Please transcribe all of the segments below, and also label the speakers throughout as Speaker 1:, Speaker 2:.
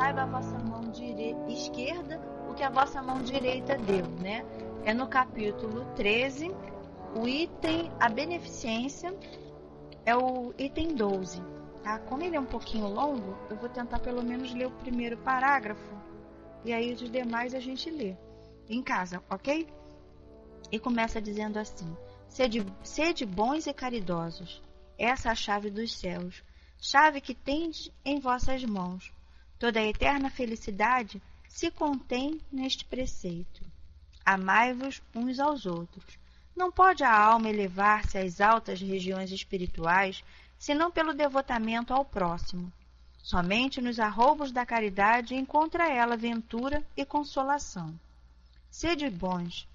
Speaker 1: saiba a vossa mão esquerda o que a vossa mão direita deu, né? É no capítulo 13, o item, a beneficência, é o item 12. Tá? Como ele é um pouquinho longo, eu vou tentar pelo menos ler o primeiro parágrafo, e aí os demais a gente lê em casa, ok? E começa dizendo assim: sede bons e caridosos, essa é a chave dos céus, chave que tendes em vossas mãos. Toda a eterna felicidade se contém neste preceito. Amai-vos uns aos outros. Não pode a alma elevar-se às altas regiões espirituais, senão pelo devotamento ao próximo. Somente nos arroubos da caridade encontra ela ventura e consolação. Sede bons,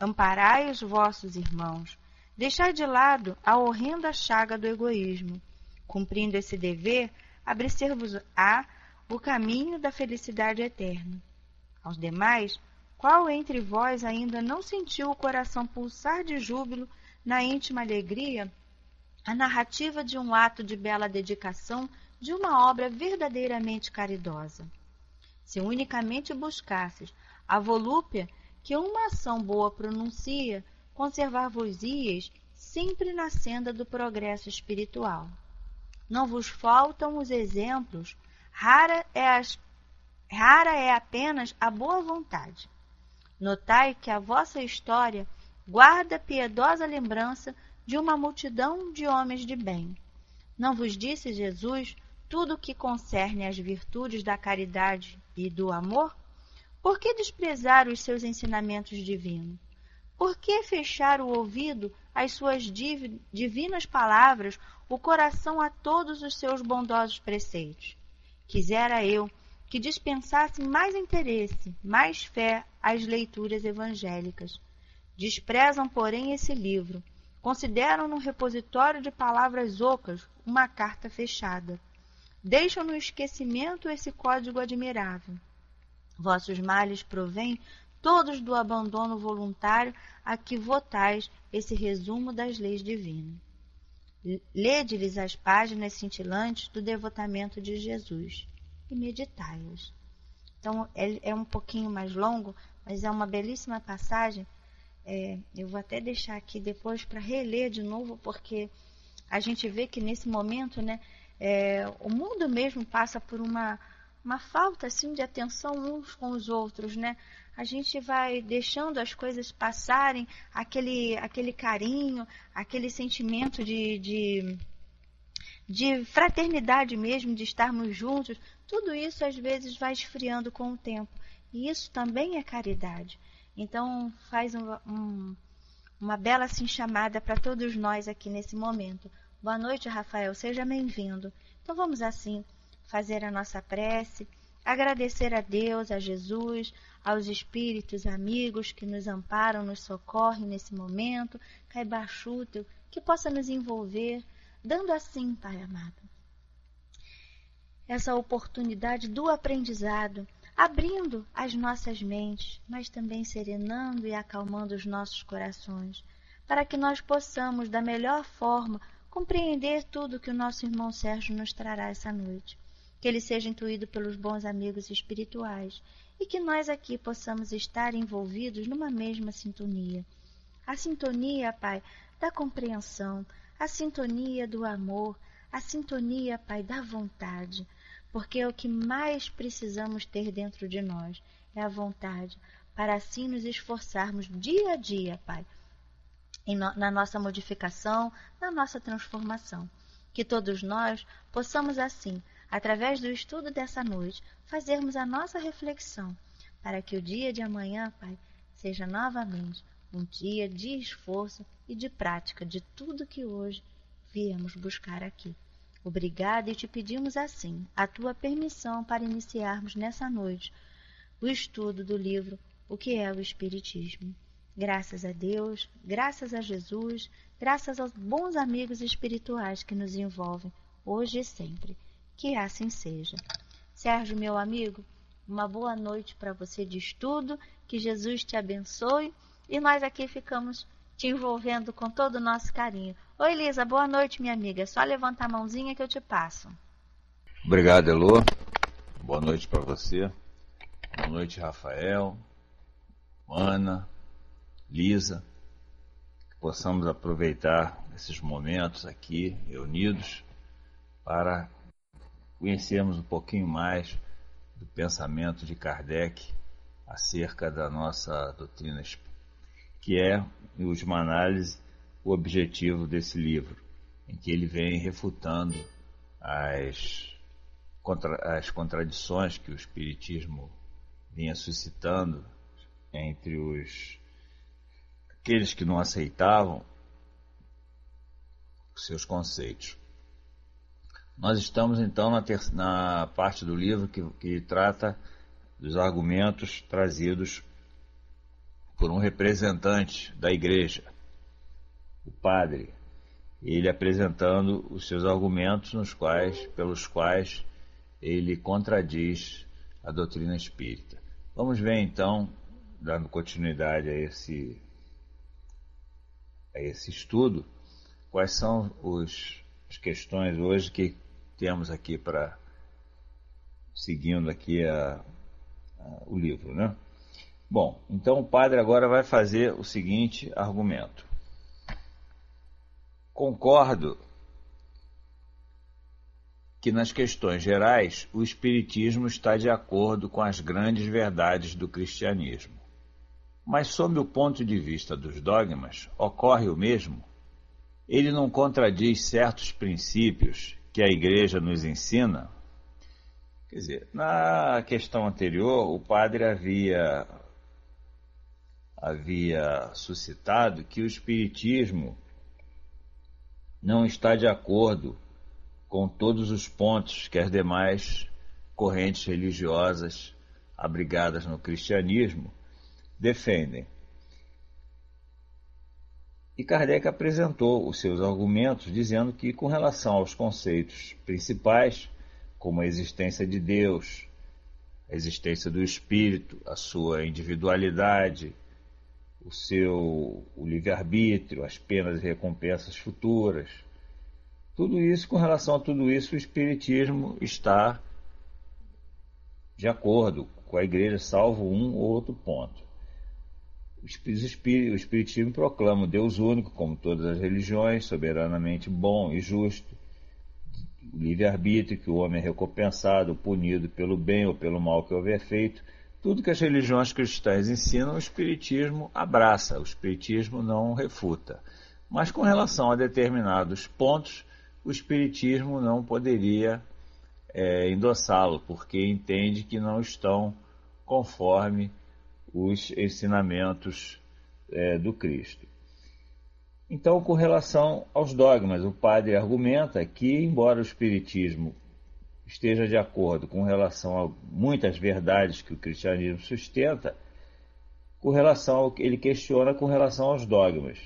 Speaker 1: amparai os vossos irmãos, deixai de lado a horrenda chaga do egoísmo. Cumprindo esse dever, abrir-se-vos-á o caminho da felicidade eterna. Aos demais, qual entre vós ainda não sentiu o coração pulsar de júbilo na íntima alegria a narrativa de um ato de bela dedicação de uma obra verdadeiramente caridosa? Se unicamente buscasses a volúpia que uma ação boa pronuncia, conservar-vos-íeis sempre na senda do progresso espiritual. Não vos faltam os exemplos, rara é apenas a boa vontade. Notai que a vossa história guarda piedosa lembrança de uma multidão de homens de bem. Não vos disse Jesus tudo o que concerne às virtudes da caridade e do amor? Por que desprezar os seus ensinamentos divinos? Por que fechar o ouvido às suas divinas palavras, o coração a todos os seus bondosos preceitos? Quisera eu que dispensassem mais interesse, mais fé às leituras evangélicas. Desprezam, porém, esse livro. Consideram no repositório de palavras ocas uma carta fechada. Deixam no esquecimento esse código admirável. Vossos males provêm todos do abandono voluntário a que votais esse resumo das leis divinas. Lede-lhes as páginas cintilantes do devotamento de Jesus e meditai-las. Então, é um pouquinho mais longo, mas é uma belíssima passagem. Eu vou até deixar aqui depois para reler de novo, porque a gente vê que nesse momento, né, o mundo mesmo passa por uma falta assim, de atenção uns com os outros, né? A gente vai deixando as coisas passarem, aquele carinho, aquele sentimento de fraternidade mesmo, de estarmos juntos, tudo isso às vezes vai esfriando com o tempo. E isso também é caridade. Então faz uma bela assim, chamada para todos nós aqui nesse momento. Boa noite, Rafael, seja bem-vindo. Então vamos assim fazer a nossa prece, agradecer a Deus, a Jesus, aos espíritos amigos que nos amparam, nos socorrem nesse momento, Caibaxútel, que possa nos envolver, dando assim, Pai amado, essa oportunidade do aprendizado, abrindo as nossas mentes, mas também serenando e acalmando os nossos corações, para que nós possamos, da melhor forma, compreender tudo que o nosso irmão Sérgio nos trará essa noite. Que ele seja intuído pelos bons amigos espirituais e que nós aqui possamos estar envolvidos numa mesma sintonia. A sintonia, Pai, da compreensão, a sintonia do amor, a sintonia, Pai, da vontade, porque é o que mais precisamos ter dentro de nós, é a vontade, para assim nos esforçarmos dia a dia, Pai, na nossa modificação, na nossa transformação. Que todos nós possamos assim, através do estudo dessa noite, fazermos a nossa reflexão, para que o dia de amanhã, Pai, seja novamente um dia de esforço e de prática de tudo que hoje viemos buscar aqui. Obrigada, e te pedimos assim a tua permissão para iniciarmos nessa noite o estudo do livro O que é o Espiritismo. Graças a Deus, graças a Jesus, graças aos bons amigos espirituais que nos envolvem, hoje e sempre. Que assim seja. Sérgio, meu amigo, uma boa noite para você de estudo, que Jesus te abençoe, e nós aqui ficamos te envolvendo com todo o nosso carinho. Oi, Elisa, boa noite, minha amiga. É só levantar a mãozinha que eu te passo.
Speaker 2: Obrigado, Elô. boa noite para você. Boa noite, Rafael, Ana, Lisa. Que possamos aproveitar esses momentos aqui reunidos para conhecermos um pouquinho mais do pensamento de Kardec acerca da nossa doutrina espírita, que é, em última análise, o objetivo desse livro, em que ele vem refutando as contradições que o Espiritismo vinha suscitando entre aqueles que não aceitavam os seus conceitos. Nós estamos então na parte do livro que trata dos argumentos trazidos por um representante da igreja, o padre, ele apresentando os seus argumentos pelos quais ele contradiz a doutrina espírita. Vamos ver então, dando continuidade a esse estudo, quais são as questões hoje que temos aqui seguindo aqui o livro, né? Bom, então o padre agora vai fazer o seguinte argumento. Concordo que nas questões gerais o Espiritismo está de acordo com as grandes verdades do cristianismo. Mas sob o ponto de vista dos dogmas, ocorre o mesmo? Ele não contradiz certos princípios que a Igreja nos ensina? Quer dizer, na questão anterior, o padre havia suscitado que o Espiritismo não está de acordo com todos os pontos que as demais correntes religiosas abrigadas no cristianismo defendem. E Kardec apresentou os seus argumentos dizendo que, com relação aos conceitos principais, como a existência de Deus, a existência do espírito, a sua individualidade, o livre-arbítrio, as penas e recompensas futuras, com relação a tudo isso, o Espiritismo está de acordo com a Igreja, salvo um ou outro ponto. O Espiritismo proclama o Deus único, como todas as religiões, soberanamente bom e justo, o livre-arbítrio, que o homem é recompensado, punido pelo bem ou pelo mal que houver feito. Tudo que as religiões cristãs ensinam, o Espiritismo abraça, o Espiritismo não refuta. Mas com relação a determinados pontos, o Espiritismo não poderia endossá-lo, porque entende que não estão conforme os ensinamentos do Cristo. Então, com relação aos dogmas, o padre argumenta que, embora o Espiritismo esteja de acordo com relação a muitas verdades que o cristianismo sustenta, ele questiona com relação aos dogmas,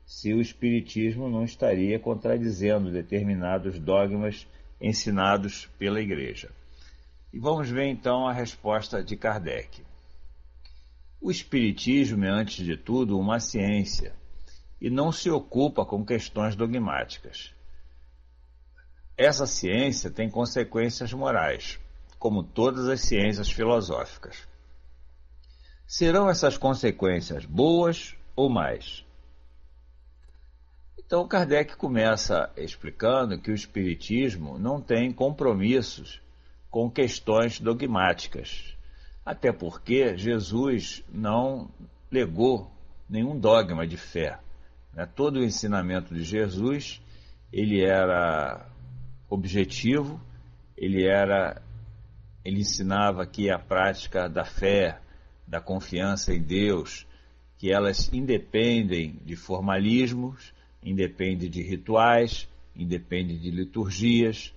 Speaker 2: se o Espiritismo não estaria contradizendo determinados dogmas ensinados pela Igreja. E vamos ver então a resposta de Kardec. O Espiritismo é, antes de tudo, uma ciência e não se ocupa com questões dogmáticas. Essa ciência tem consequências morais, como todas as ciências filosóficas. Serão essas consequências boas ou más? Então Kardec começa explicando que o Espiritismo não tem compromissos com questões dogmáticas, até porque Jesus não legou nenhum dogma de fé. Todo o ensinamento de Jesus, ele era objetivo, ele ensinava que a prática da fé, da confiança em Deus, que elas independem de formalismos, independem de rituais, independem de liturgias.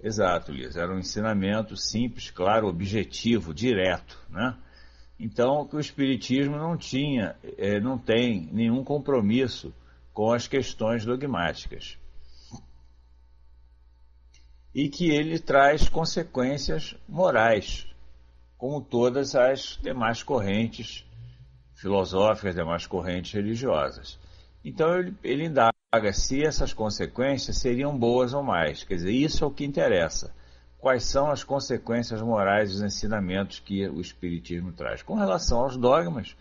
Speaker 2: Exato, Liz, era um ensinamento simples, claro, objetivo, direto, né? Então, que o Espiritismo não tem nenhum compromisso com as questões dogmáticas. E que ele traz consequências morais, como todas as demais correntes filosóficas, demais correntes religiosas. Então, ele indaga se essas consequências seriam boas ou mais. Quer dizer, isso é o que interessa. quais são as consequências morais dos ensinamentos que o Espiritismo traz. Com relação aos dogmas,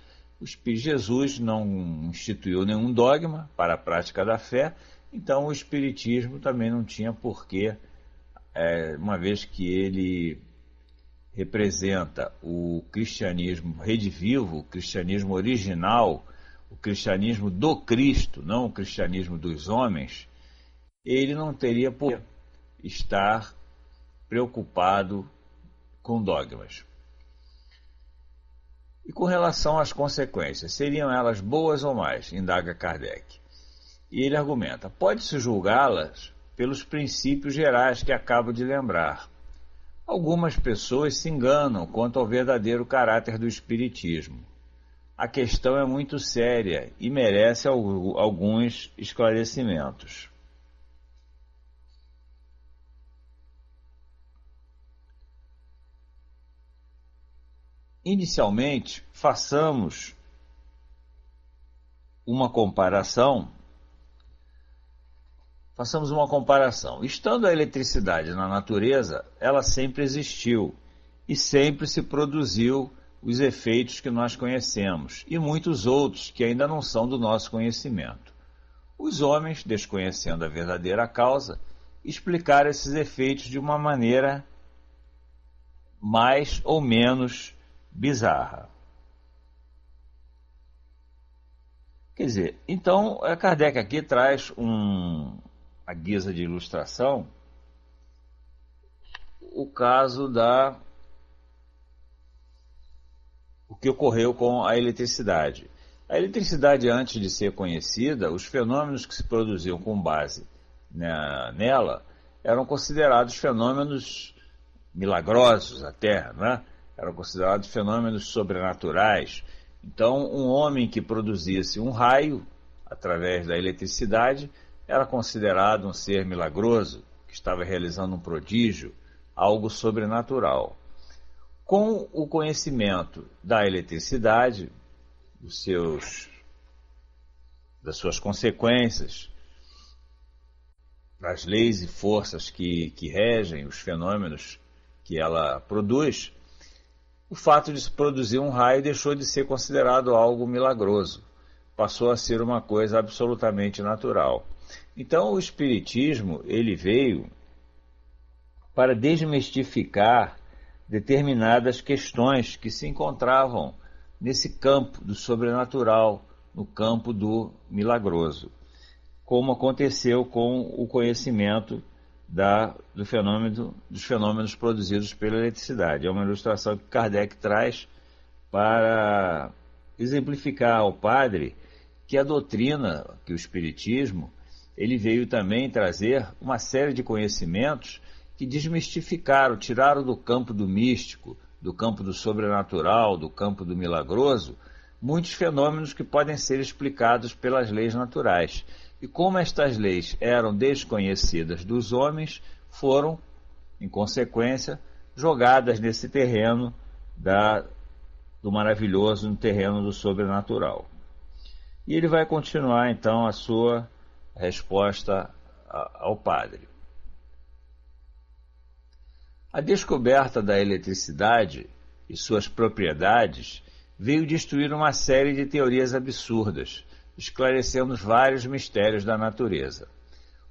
Speaker 2: Jesus não instituiu nenhum dogma para a prática da fé, então o Espiritismo também não tinha porquê, uma vez que ele representa o cristianismo redivivo, o cristianismo original, o cristianismo do Cristo, não o cristianismo dos homens, ele não teria por que estar preocupado com dogmas. E com relação às consequências, seriam elas boas ou más? Indaga Kardec. E ele argumenta, pode-se julgá-las pelos princípios gerais que acabo de lembrar. Algumas pessoas se enganam quanto ao verdadeiro caráter do Espiritismo. A questão é muito séria e merece alguns esclarecimentos. Inicialmente, façamos uma comparação. Estando a eletricidade na natureza, ela sempre existiu e sempre se produziu os efeitos que nós conhecemos e muitos outros que ainda não são do nosso conhecimento. Os homens, desconhecendo a verdadeira causa, explicaram esses efeitos de uma maneira mais ou menos bizarra. Quer dizer, então Kardec aqui traz a guisa de ilustração o caso o que ocorreu com a eletricidade. A eletricidade, antes de ser conhecida, os fenômenos que se produziam com base nela eram considerados fenômenos milagrosos até, né? Eram considerados fenômenos sobrenaturais. Então, um homem que produzisse um raio através da eletricidade era considerado um ser milagroso, que estava realizando um prodígio, algo sobrenatural. Com o conhecimento da eletricidade, das suas consequências, das leis e forças que regem os fenômenos que ela produz, o fato de se produzir um raio deixou de ser considerado algo milagroso, passou a ser uma coisa absolutamente natural. Então o Espiritismo ele veio para desmistificar determinadas questões que se encontravam nesse campo do sobrenatural, no campo do milagroso, como aconteceu com o conhecimento dos fenômenos produzidos pela eletricidade. É uma ilustração que Kardec traz para exemplificar ao padre que a doutrina, que o Espiritismo, ele veio também trazer uma série de conhecimentos que desmistificaram, tiraram do campo do místico, do campo do sobrenatural, do campo do milagroso, muitos fenômenos que podem ser explicados pelas leis naturais. E como estas leis eram desconhecidas dos homens, foram, em consequência, jogadas nesse terreno do maravilhoso, no terreno do sobrenatural. E ele vai continuar, então, a sua resposta ao padre. A descoberta da eletricidade e suas propriedades veio destruir uma série de teorias absurdas, esclarecendo os vários mistérios da natureza.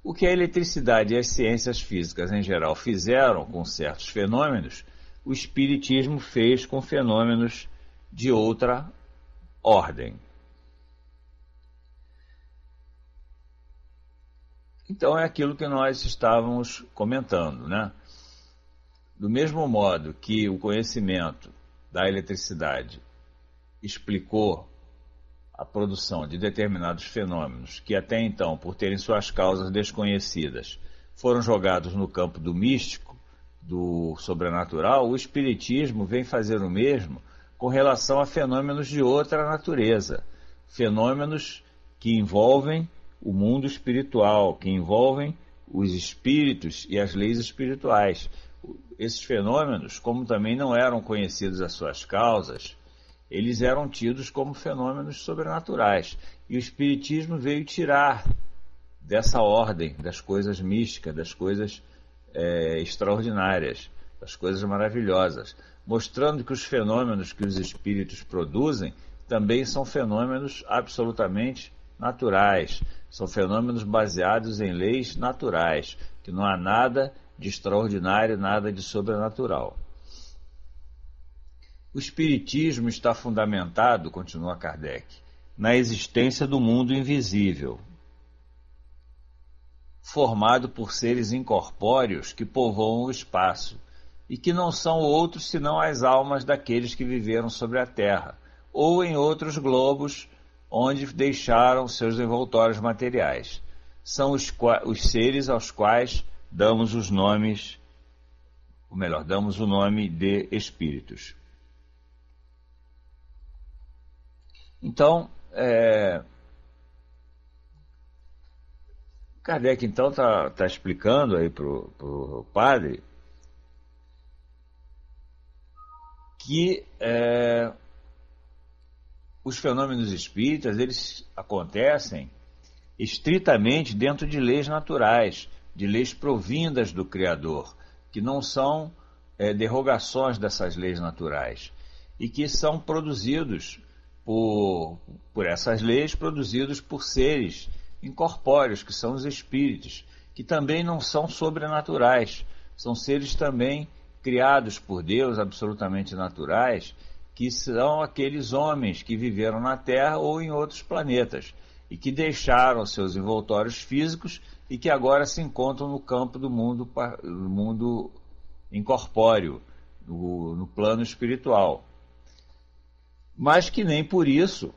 Speaker 2: O que a eletricidade e as ciências físicas em geral fizeram com certos fenômenos, o Espiritismo fez com fenômenos de outra ordem. Então é aquilo que nós estávamos comentando, né? Do mesmo modo que o conhecimento da eletricidade explicou a produção de determinados fenômenos que até então, por terem suas causas desconhecidas, foram jogados no campo do místico, do sobrenatural, o Espiritismo vem fazer o mesmo com relação a fenômenos de outra natureza, fenômenos que envolvem o mundo espiritual, que envolvem os espíritos e as leis espirituais. Esses fenômenos, como também não eram conhecidos as suas causas, eles eram tidos como fenômenos sobrenaturais. E o Espiritismo veio tirar dessa ordem das coisas místicas, das coisas extraordinárias, das coisas maravilhosas, mostrando que os fenômenos que os espíritos produzem também são fenômenos absolutamente naturais, são fenômenos baseados em leis naturais, que não há nada de extraordinário, nada de sobrenatural. O espiritismo está fundamentado, continua Kardec, na existência do mundo invisível, formado por seres incorpóreos que povoam o espaço, e que não são outros senão as almas daqueles que viveram sobre a Terra, ou em outros globos onde deixaram seus envoltórios materiais. São os seres aos quais damos os nomes, ou melhor, damos o nome de espíritos. Então, Kardec então está explicando aí para o padre que os fenômenos espíritas, eles acontecem estritamente dentro de leis naturais, de leis provindas do Criador, que não são derrogações dessas leis naturais, e que são produzidos por essas leis, produzidos por seres incorpóreos, que são os espíritos, que também não são sobrenaturais, são seres também criados por Deus, absolutamente naturais, que são aqueles homens que viveram na Terra ou em outros planetas, e que deixaram seus envoltórios físicos e que agora se encontram no campo do mundo incorpóreo, no plano espiritual. Mas que nem por isso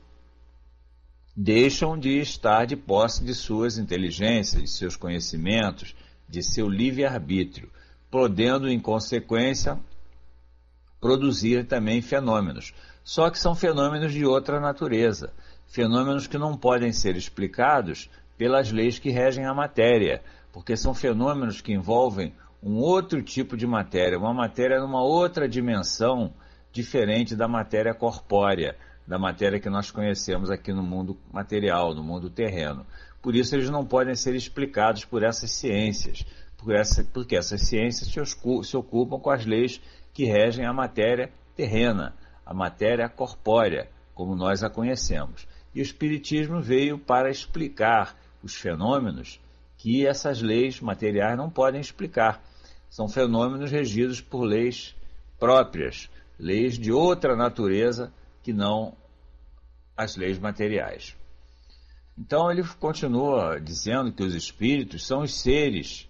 Speaker 2: deixam de estar de posse de suas inteligências, de seus conhecimentos, de seu livre-arbítrio, podendo, em consequência, produzir também fenômenos. Só que são fenômenos de outra natureza, fenômenos que não podem ser explicados pelas leis que regem a matéria, porque são fenômenos que envolvem um outro tipo de matéria, uma matéria numa outra dimensão diferente da matéria corpórea, da matéria que nós conhecemos aqui no mundo material, no mundo terreno. Por isso eles não podem ser explicados por essas ciências, porque essas ciências se ocupam com as leis que regem a matéria terrena, a matéria corpórea, como nós a conhecemos. E o Espiritismo veio para explicar os fenômenos que essas leis materiais não podem explicar. São fenômenos regidos por leis próprias, leis de outra natureza que não as leis materiais. Então ele continua dizendo que os espíritos são os seres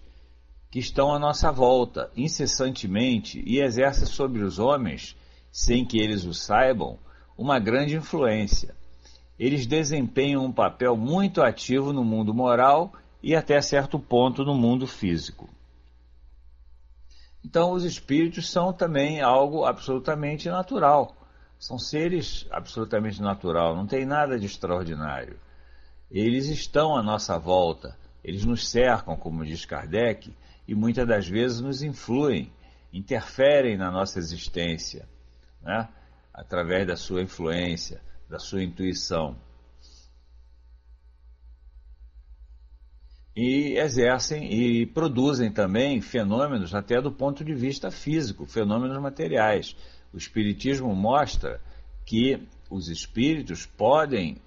Speaker 2: que estão à nossa volta incessantemente e exercem sobre os homens, sem que eles o saibam, uma grande influência. Eles desempenham um papel muito ativo no mundo moral e até certo ponto no mundo físico. Então os espíritos são também algo absolutamente natural. São seres absolutamente natural, não tem nada de extraordinário. Eles estão à nossa volta, eles nos cercam, como diz Kardec, e muitas das vezes nos influem, interferem na nossa existência, né? Através da sua influência, da sua intuição. E exercem e produzem também fenômenos até do ponto de vista físico, fenômenos materiais. O Espiritismo mostra que os espíritos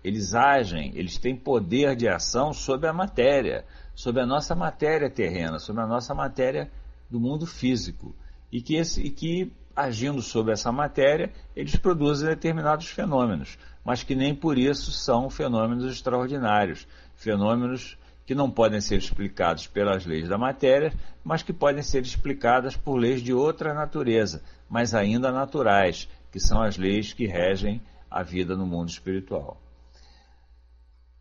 Speaker 2: eles agem, eles têm poder de ação sobre a matéria, sobre a nossa matéria terrena, sobre a nossa matéria do mundo físico. E que agindo sobre essa matéria, eles produzem determinados fenômenos, mas que nem por isso são fenômenos extraordinários, fenômenos que não podem ser explicados pelas leis da matéria, mas que podem ser explicadas por leis de outra natureza, mas ainda naturais, que são as leis que regem a vida no mundo espiritual.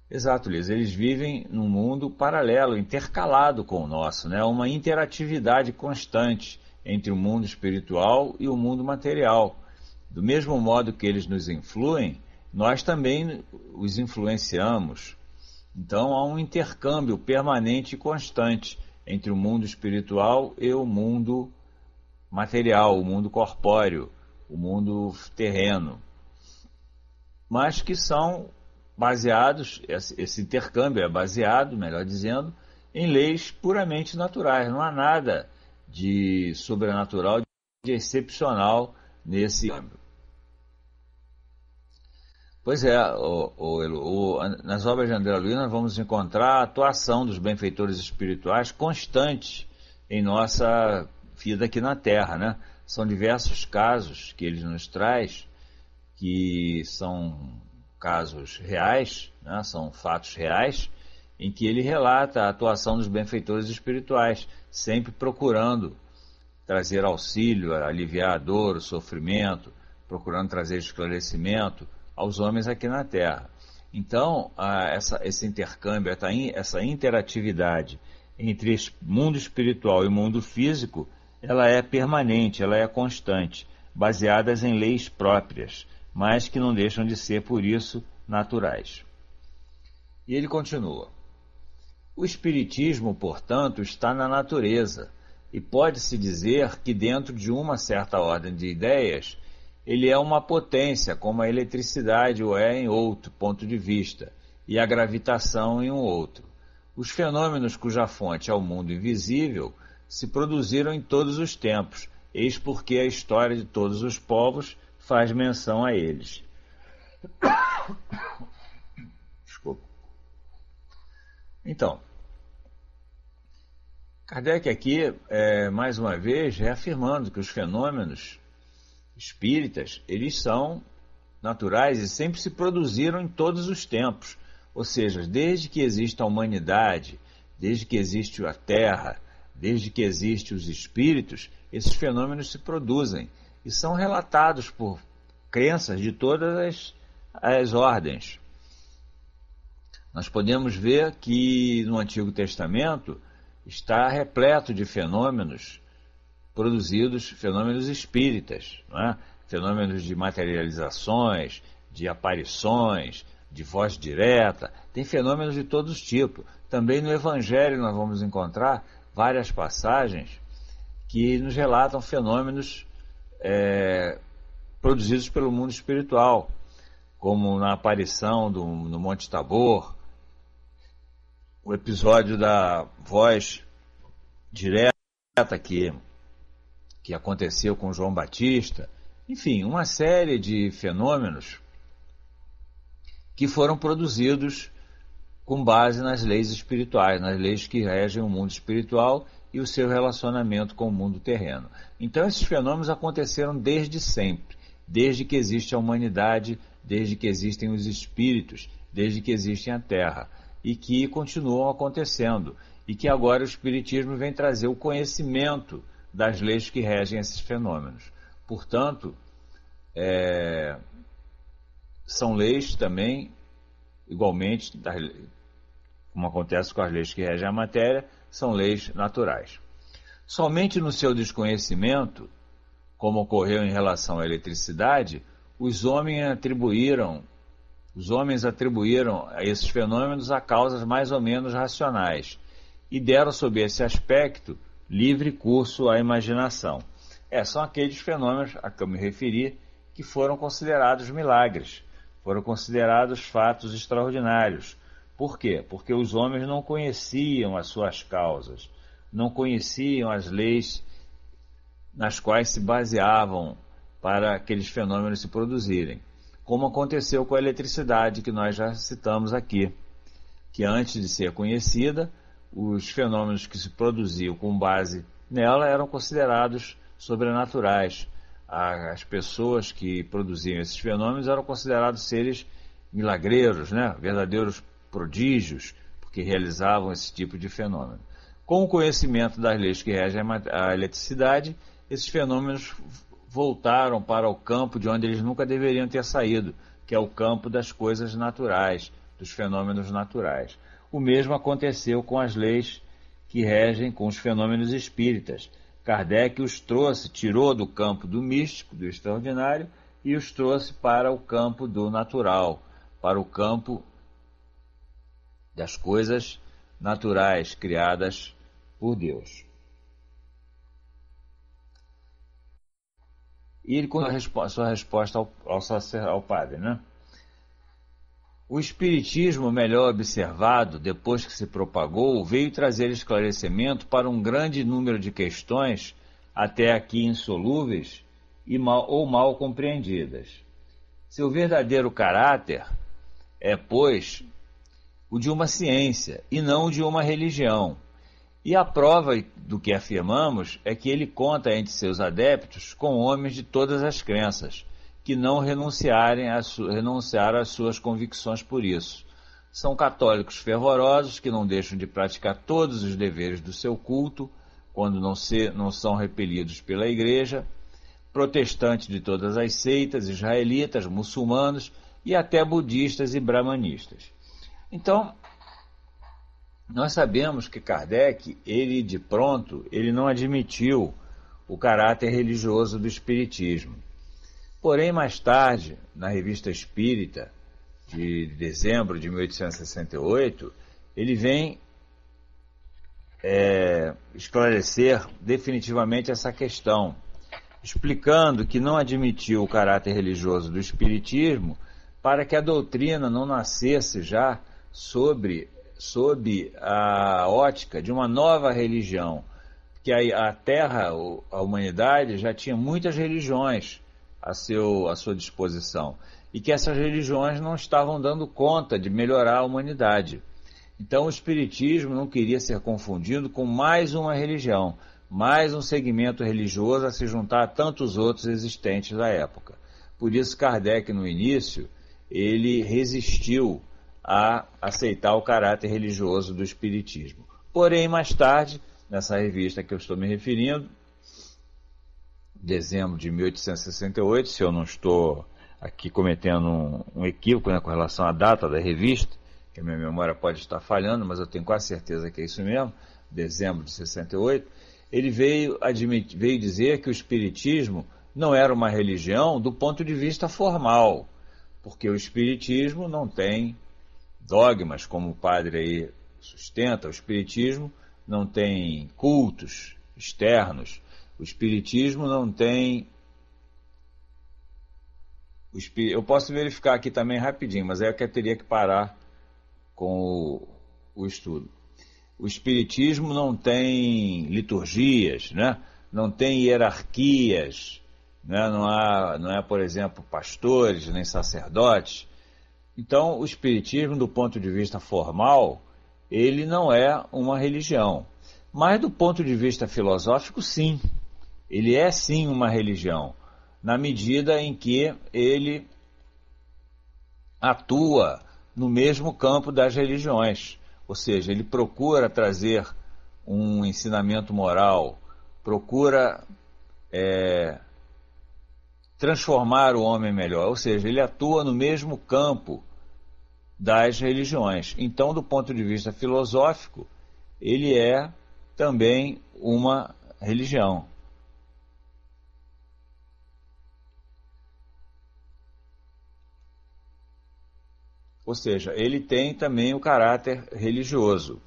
Speaker 2: Exato, Liz, eles vivem num mundo paralelo, intercalado com o nosso, né? Uma interatividade constante entre o mundo espiritual e o mundo material. Do mesmo modo que eles nos influem, nós também os influenciamos. Então há um intercâmbio permanente e constante entre o mundo espiritual e o mundo material, o mundo corpóreo, o mundo terreno. Mas que são baseados, esse intercâmbio é baseado, melhor dizendo, em leis puramente naturais. Não há nada de sobrenatural, de excepcional nesse âmbito. Pois é, nas obras de André Luiz nós vamos encontrar a atuação dos benfeitores espirituais constante em nossa vida aqui na Terra, né? São diversos casos que ele nos traz, que são casos reais, né? São fatos reais, em que ele relata a atuação dos benfeitores espirituais, sempre procurando trazer auxílio, aliviar a dor, o sofrimento, procurando trazer esclarecimento aos homens aqui na Terra. Então, esse intercâmbio, essa interatividade entre mundo espiritual e mundo físico, ela é permanente, ela é constante, baseadas em leis próprias, mas que não deixam de ser, por isso, naturais. E ele continua: o Espiritismo, portanto, está na natureza, e pode-se dizer que dentro de uma certa ordem de ideias, ele é uma potência, como a eletricidade o é em outro ponto de vista, e a gravitação em um outro. Os fenômenos cuja fonte é o mundo invisível se produziram em todos os tempos, eis porque a história de todos os povos faz menção a eles. Desculpa. Então, Kardec aqui, mais uma vez, reafirmando que os fenômenos espíritas, eles são naturais e sempre se produziram em todos os tempos. Ou seja, desde que existe a humanidade, desde que existe a Terra, desde que existem os espíritos, esses fenômenos se produzem e são relatados por crenças de todas as ordens. Nós podemos ver que no Antigo Testamento está repleto de fenômenos produzidos, fenômenos espíritas, não é? Fenômenos de materializações, de aparições, de voz direta, tem fenômenos de todos os tipos. Também no Evangelho nós vamos encontrar várias passagens que nos relatam fenômenos produzidos pelo mundo espiritual, como na aparição no Monte Tabor, o episódio da voz direta que aconteceu com João Batista, enfim, uma série de fenômenos que foram produzidos com base nas leis espirituais, nas leis que regem o mundo espiritual e o seu relacionamento com o mundo terreno. Então esses fenômenos aconteceram desde sempre, desde que existe a humanidade, desde que existem os espíritos, desde que existe a Terra, e que continuam acontecendo, e que agora o Espiritismo vem trazer o conhecimento das leis que regem esses fenômenos. Portanto, são leis também, igualmente, como acontece com as leis que regem a matéria, são leis naturais. Somente no seu desconhecimento, como ocorreu em relação à eletricidade, os homens atribuíram a esses fenômenos a causas mais ou menos racionais e deram, sob esse aspecto, livre curso à imaginação. São aqueles fenômenos a que eu me referi que foram considerados milagres, foram considerados fatos extraordinários. Por quê? Porque os homens não conheciam as suas causas, não conheciam as leis nas quais se baseavam para aqueles fenômenos se produzirem. Como aconteceu com a eletricidade, que nós já citamos aqui, que antes de ser conhecida, os fenômenos que se produziam com base nela eram considerados sobrenaturais. As pessoas que produziam esses fenômenos eram considerados seres milagreiros, né? Verdadeiros prodígios, porque realizavam esse tipo de fenômeno. Com o conhecimento das leis que regem a eletricidade, esses fenômenos voltaram para o campo de onde eles nunca deveriam ter saído, que é o campo das coisas naturais, dos fenômenos naturais. O mesmo aconteceu com as leis que regem com os fenômenos espíritas. Kardec os trouxe, tirou do campo do místico, do extraordinário, e os trouxe para o campo do natural, para o campo das coisas naturais criadas por Deus. E ele, com a sua resposta ao padre, né? O espiritismo, melhor observado, depois que se propagou, veio trazer esclarecimento para um grande número de questões, até aqui insolúveis ou mal compreendidas. Seu verdadeiro caráter é, pois, o de uma ciência e não o de uma religião. E a prova do que afirmamos é que ele conta entre seus adeptos com homens de todas as crenças, que não renunciaram às suas convicções por isso. São católicos fervorosos que não deixam de praticar todos os deveres do seu culto, quando não são repelidos pela Igreja, protestantes de todas as seitas, israelitas, muçulmanos e até budistas e brahmanistas. Então, nós sabemos que Kardec, ele não admitiu o caráter religioso do espiritismo. Porém, mais tarde, na Revista Espírita, de dezembro de 1868, ele vem esclarecer definitivamente essa questão, explicando que não admitiu o caráter religioso do espiritismo para que a doutrina não nascesse já sob a ótica de uma nova religião, que a Terra, a humanidade, já tinha muitas religiões à sua disposição, e que essas religiões não estavam dando conta de melhorar a humanidade. Então o espiritismo não queria ser confundido com mais uma religião, mais um segmento religioso a se juntar a tantos outros existentes da época. Por isso Kardec, no início, ele resistiu a aceitar o caráter religioso do espiritismo. Porém, mais tarde, nessa revista que eu estou me referindo, dezembro de 1868, se eu não estou aqui cometendo um equívoco, né, com relação à data da revista, que a minha memória pode estar falhando, mas eu tenho quase certeza que é isso mesmo, dezembro de 68, ele veio dizer que o espiritismo não era uma religião do ponto de vista formal, porque o espiritismo não tem dogmas, como o padre aí sustenta, o espiritismo não tem cultos externos, o espiritismo não tem... Eu posso verificar aqui também rapidinho, mas aí eu teria que parar com o estudo. O espiritismo não tem liturgias, né? Não tem hierarquias, né? Não é, por exemplo, pastores nem sacerdotes. Então, o espiritismo, do ponto de vista formal, ele não é uma religião. Mas, do ponto de vista filosófico, sim. Ele é, sim, uma religião, na medida em que ele atua no mesmo campo das religiões. Ou seja, ele procura trazer um ensinamento moral, procura transformar o homem melhor. Ou seja, ele atua no mesmo campo das religiões. Então, do ponto de vista filosófico, ele é também uma religião. Ou seja, ele tem também o caráter religioso.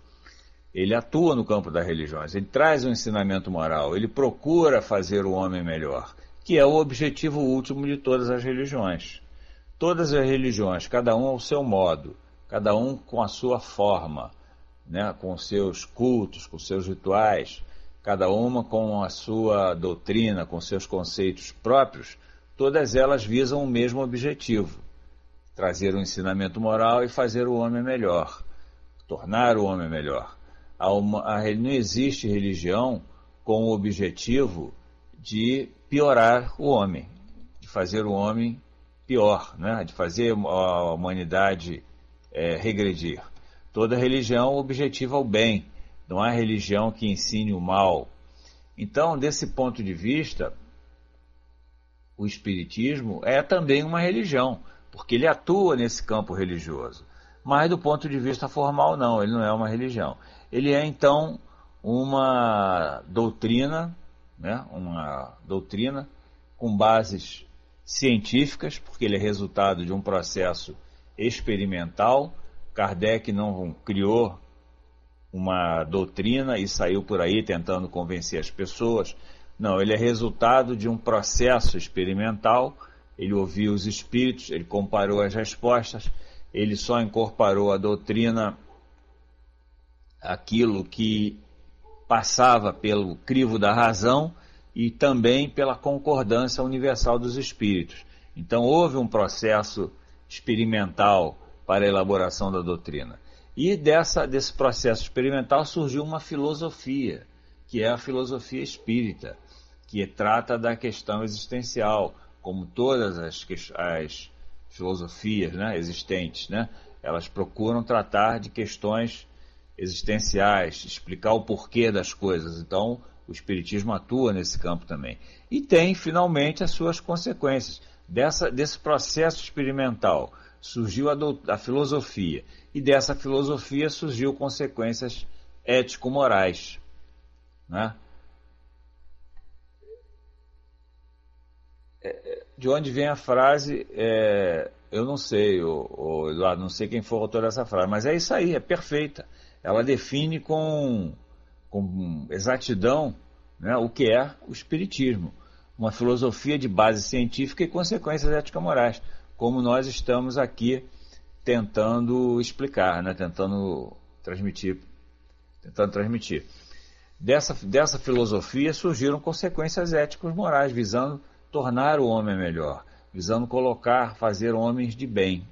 Speaker 2: Ele atua no campo das religiões, ele traz um ensinamento moral, ele procura fazer o homem melhor, que é o objetivo último de todas as religiões. Todas as religiões, cada um ao seu modo, cada um com a sua forma, né, com seus cultos, com seus rituais, cada uma com a sua doutrina, com seus conceitos próprios, todas elas visam o mesmo objetivo: trazer um ensinamento moral e fazer o homem melhor, tornar o homem melhor. Não existe religião com o objetivo de piorar o homem, de fazer o homem pior, né? De fazer a humanidade regredir. Toda religião objetiva o bem, não há religião que ensine o mal. Então, desse ponto de vista, o espiritismo é também uma religião, porque ele atua nesse campo religioso. Mas do ponto de vista formal, não, ele não é uma religião. Ele é, então, uma doutrina, né? Uma doutrina com bases científicas, porque ele é resultado de um processo experimental. Kardec não criou uma doutrina e saiu por aí tentando convencer as pessoas. Não, ele é resultado de um processo experimental. Ele ouviu os espíritos, ele comparou as respostas, ele só incorporou a doutrina, aquilo que passava pelo crivo da razão e também pela concordância universal dos espíritos. Então houve um processo experimental para a elaboração da doutrina. E desse processo experimental surgiu uma filosofia, que é a filosofia espírita, que trata da questão existencial, como todas as filosofias, né, existentes, né? Elas procuram tratar de questões existenciais, explicar o porquê das coisas. Então, o Espiritismo atua nesse campo também. E tem, finalmente, as suas consequências. Desse processo experimental surgiu a filosofia, e dessa filosofia surgiu consequências ético-morais, né? De onde vem a frase, eu não sei, Eduardo, não sei quem foi o autor dessa frase, mas é isso aí, é perfeita. Ela define com exatidão, né, o que é o Espiritismo. Uma filosofia de base científica e consequências ético-morais, como nós estamos aqui tentando explicar, né, tentando transmitir. Dessa filosofia surgiram consequências éticos-morais, visando tornar o homem melhor, visando fazer homens de bem.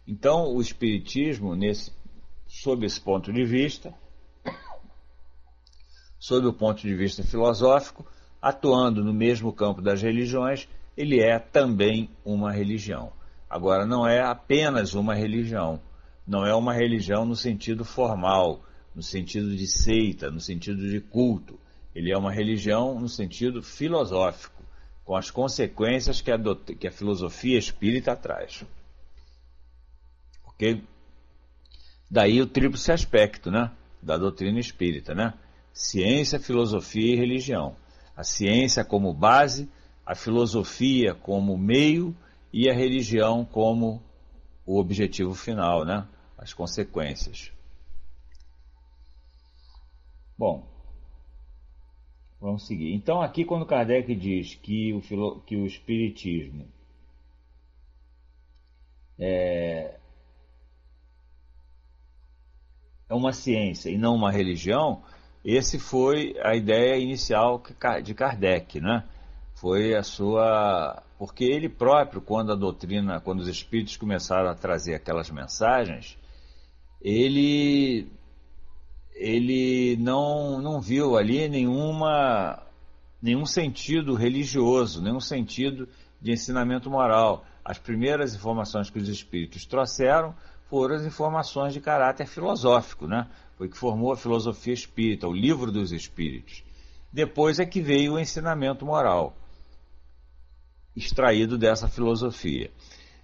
Speaker 2: Então, o Espiritismo, sob esse ponto de vista, sob o ponto de vista filosófico, atuando no mesmo campo das religiões, ele é também uma religião. Agora, não é apenas uma religião, não é uma religião no sentido formal, no sentido de seita, no sentido de culto. Ele é uma religião no sentido filosófico, com as consequências que a filosofia espírita traz. Ok? Daí o tríplice aspecto, né, da doutrina espírita, né? Ciência, filosofia e religião. A ciência como base, a filosofia como meio e a religião como o objetivo final, né? As consequências. Bom, vamos seguir. Então aqui quando Kardec diz que o Espiritismo é uma ciência e não uma religião, esse foi a ideia inicial de Kardec, né? Foi a sua... Porque ele próprio, quando os espíritos começaram a trazer aquelas mensagens, ele não viu ali nenhum sentido religioso, nenhum sentido de ensinamento moral. As primeiras informações que os espíritos trouxeram foram as informações de caráter filosófico, né? Foi que formou a filosofia espírita, o livro dos espíritos. Depois é que veio o ensinamento moral, extraído dessa filosofia.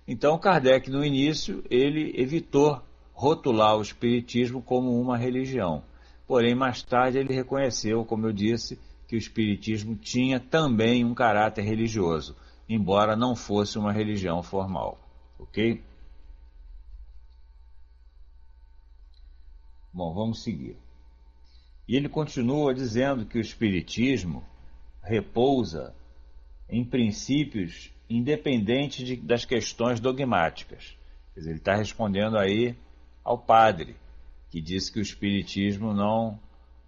Speaker 2: Então Kardec, no início, ele evitou rotular o espiritismo como uma religião. Porém, mais tarde ele reconheceu, como eu disse, que o espiritismo tinha também um caráter religioso, embora não fosse uma religião formal. Ok? Bom, vamos seguir. E ele continua dizendo que o espiritismo repousa em princípios independentes das questões dogmáticas. Quer dizer, ele está respondendo aí ao padre, que disse que o espiritismo não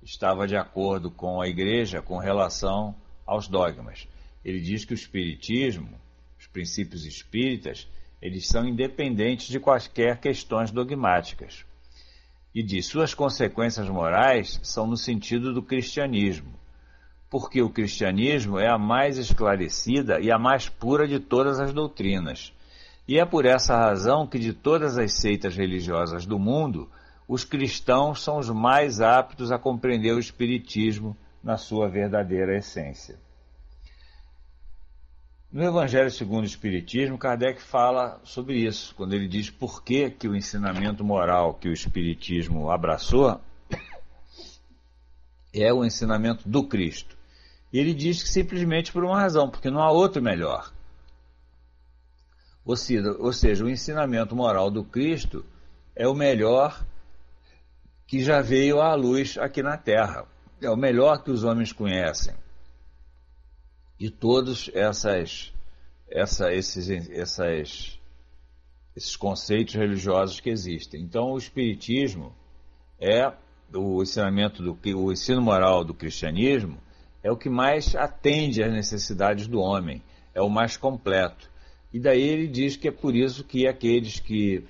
Speaker 2: estava de acordo com a igreja com relação aos dogmas. Ele diz que o espiritismo, os princípios espíritas, eles são independentes de quaisquer questões dogmáticas. E diz, suas consequências morais são no sentido do cristianismo, porque o cristianismo é a mais esclarecida e a mais pura de todas as doutrinas. E é por essa razão que de todas as seitas religiosas do mundo, os cristãos são os mais aptos a compreender o espiritismo na sua verdadeira essência. No Evangelho segundo o Espiritismo, Kardec fala sobre isso, quando ele diz por que o ensinamento moral que o Espiritismo abraçou é o ensinamento do Cristo. E ele diz que simplesmente por uma razão, porque não há outro melhor. Ou seja, o ensinamento moral do Cristo é o melhor que já veio à luz aqui na Terra. É o melhor que os homens conhecem. E todos esses esses conceitos religiosos que existem. Então, o Espiritismo é o ensinamento o ensino moral do cristianismo é o que mais atende às necessidades do homem, é o mais completo. E daí ele diz que é por isso que aqueles que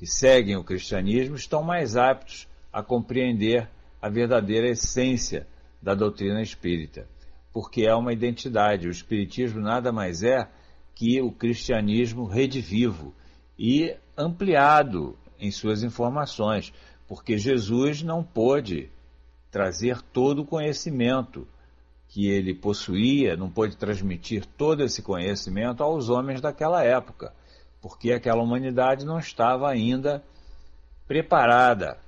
Speaker 2: seguem o cristianismo estão mais aptos a compreender a verdadeira essência da doutrina espírita, porque é uma identidade. O espiritismo nada mais é que o cristianismo redivivo e ampliado em suas informações, porque Jesus não pôde trazer todo o conhecimento que ele possuía, não pôde transmitir todo esse conhecimento aos homens daquela época, porque aquela humanidade não estava ainda preparada,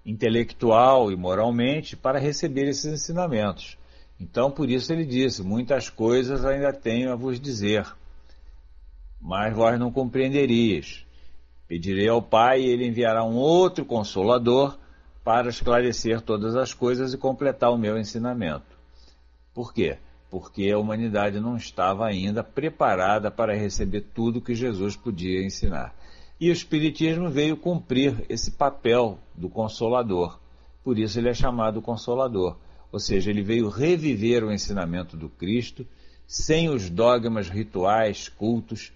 Speaker 2: intelectual e moralmente, para receber esses ensinamentos. Então, por isso ele disse: muitas coisas ainda tenho a vos dizer, mas vós não compreenderíeis. Pedirei ao Pai, e ele enviará um outro Consolador para esclarecer todas as coisas e completar o meu ensinamento. Por quê? Porque a humanidade não estava ainda preparada para receber tudo que Jesus podia ensinar. E o Espiritismo veio cumprir esse papel do Consolador. Por isso ele é chamado Consolador. Ou seja, ele veio reviver o ensinamento do Cristo sem os dogmas rituais, cultos,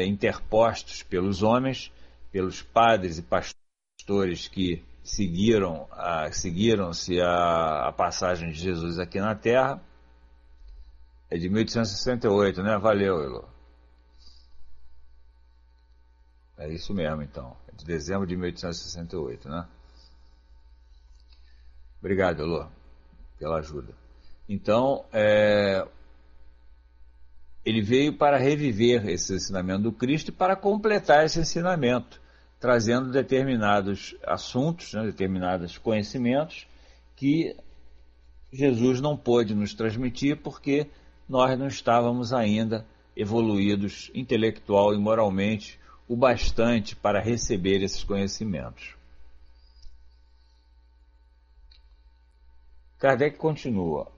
Speaker 2: interpostos pelos homens, pelos padres e pastores que seguiram-se a passagem de Jesus aqui na Terra. É de 1868, né? Valeu, Elô. É isso mesmo, então. É de dezembro de 1868, né? Obrigado, Elô, pela ajuda. Então, ele veio para reviver esse ensinamento do Cristo e para completar esse ensinamento, trazendo determinados assuntos, né, determinados conhecimentos que Jesus não pôde nos transmitir porque nós não estávamos ainda evoluídos intelectual e moralmente o bastante para receber esses conhecimentos. Kardec continua: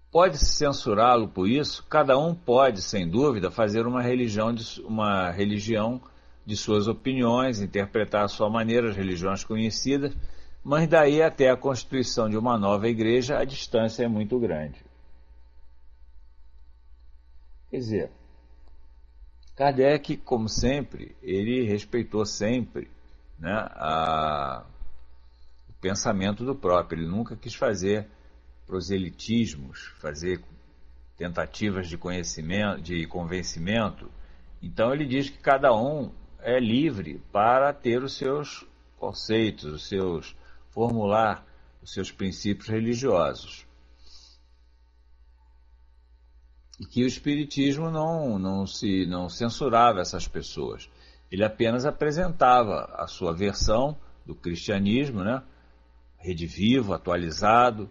Speaker 2: pode-se censurá-lo por isso? Cada um pode, sem dúvida, fazer uma religião de suas opiniões, interpretar à sua maneira as religiões conhecidas, mas daí até a constituição de uma nova igreja a distância é muito grande. Quer dizer, Kardec, como sempre, ele respeitou sempre, né, o pensamento do próprio. Ele nunca quis fazer proselitismos, fazer tentativas de conhecimento, de convencimento. Então ele diz que cada um é livre para ter os seus conceitos, formular os seus princípios religiosos. E que o Espiritismo não censurava essas pessoas. Ele apenas apresentava a sua versão do cristianismo, né, redivivo, atualizado,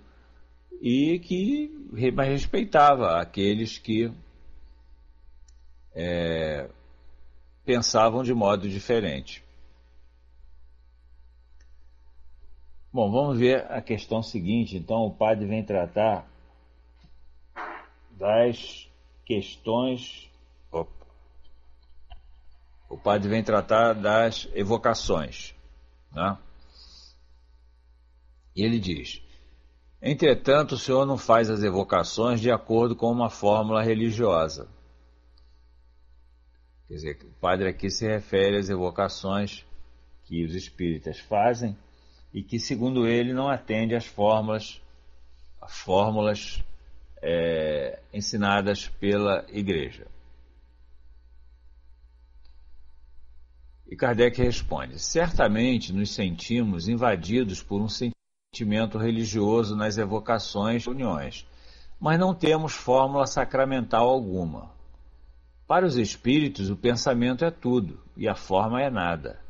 Speaker 2: mas respeitava aqueles que pensavam de modo diferente. Bom, vamos ver a questão seguinte. Então, o padre vem tratar das questões. O padre vem tratar das evocações, né? E ele diz: entretanto, o Senhor não faz as evocações de acordo com uma fórmula religiosa. Quer dizer, o padre aqui se refere às evocações que os espíritas fazem e que, segundo ele, não atende às fórmulas ensinadas pela Igreja. E Kardec responde: certamente nos sentimos invadidos por um sentimento religioso nas evocações e uniões, mas não temos fórmula sacramental alguma. Para os espíritos, o pensamento é tudo e a forma é nada.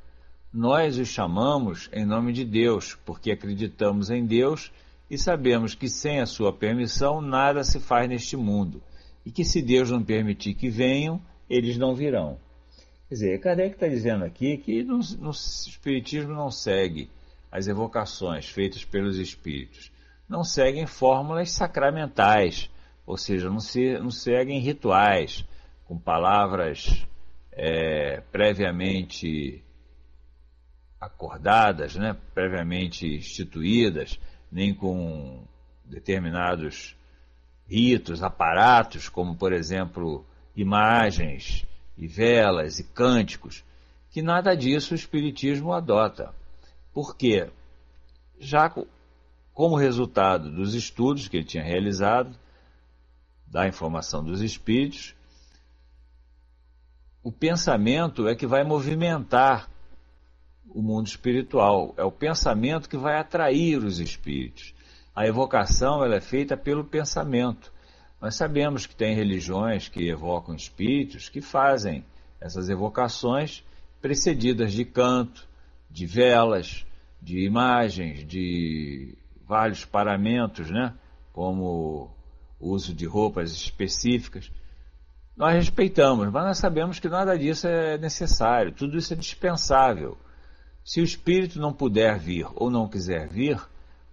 Speaker 2: Nós os chamamos em nome de Deus, porque acreditamos em Deus e sabemos que sem a sua permissão nada se faz neste mundo, e que se Deus não permitir que venham, eles não virão. Quer dizer, Kardec está dizendo aqui que no Espiritismo não segue as evocações feitas pelos espíritos, não seguem fórmulas sacramentais, ou seja, não seguem rituais, com palavras previamente acordadas, né, previamente instituídas, nem com determinados ritos, aparatos, como, por exemplo, imagens e velas e cânticos, que nada disso o Espiritismo adota. Por quê? Já como resultado dos estudos que ele tinha realizado, da informação dos espíritos, o pensamento é que vai movimentar o mundo espiritual, é o pensamento que vai atrair os espíritos. A evocação ela é feita pelo pensamento. Nós sabemos que tem religiões que evocam espíritos que fazem essas evocações precedidas de canto, de velas, de imagens, de vários paramentos, né? Como o uso de roupas específicas. Nós respeitamos, mas nós sabemos que nada disso é necessário, tudo isso é dispensável. Se o espírito não puder vir ou não quiser vir,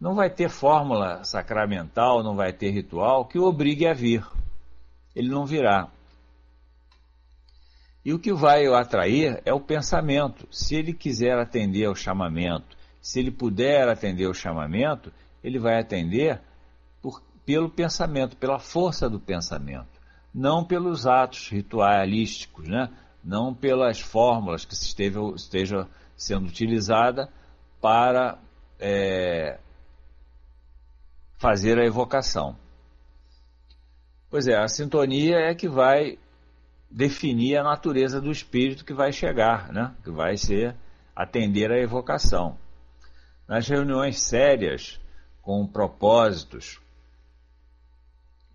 Speaker 2: não vai ter fórmula sacramental, não vai ter ritual que o obrigue a vir. Ele não virá. E o que vai o atrair é o pensamento. Se ele quiser atender ao chamamento, se ele puder atender ao chamamento, ele vai atender pelo pensamento, pela força do pensamento, não pelos atos ritualísticos, né? Não pelas fórmulas que esteja sendo utilizada para fazer a evocação. Pois é, a sintonia é que vai definir a natureza do espírito que vai chegar, né? Que vai atender à evocação. Nas reuniões sérias, com propósitos,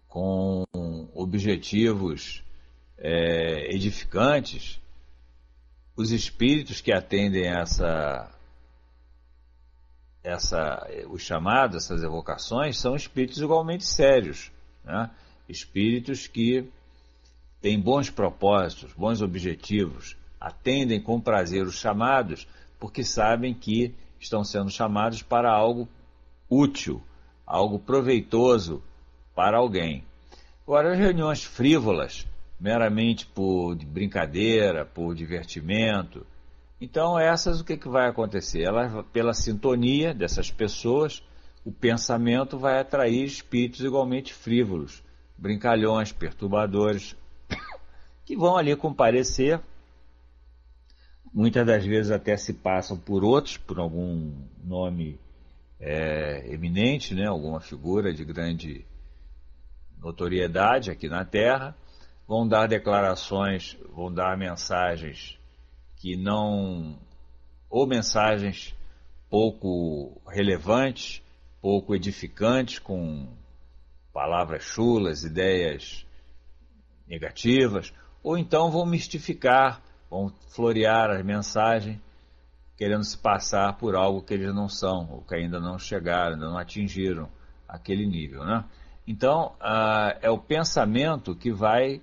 Speaker 2: com objetivos edificantes, os espíritos que atendem os chamados, essas evocações, são espíritos igualmente sérios, né? Espíritos que têm bons propósitos, bons objetivos, atendem com prazer os chamados, porque sabem que estão sendo chamados para algo útil, algo proveitoso para alguém. Agora, as reuniões frívolas, meramente por brincadeira, por divertimento, então essas o que vai acontecer? Elas, pela sintonia dessas pessoas, o pensamento vai atrair espíritos igualmente frívolos, brincalhões, perturbadores, que vão ali comparecer, muitas das vezes até se passam por outros, por algum nome eminente, né? Alguma figura de grande notoriedade aqui na Terra, vão dar declarações, vão dar mensagens que não, ou mensagens pouco relevantes, pouco edificantes, com palavras chulas, ideias negativas, ou então vão mistificar, vão florear as mensagens, querendo se passar por algo que eles não são, ou que ainda não chegaram, ainda não atingiram aquele nível, né? Então, é o pensamento que vai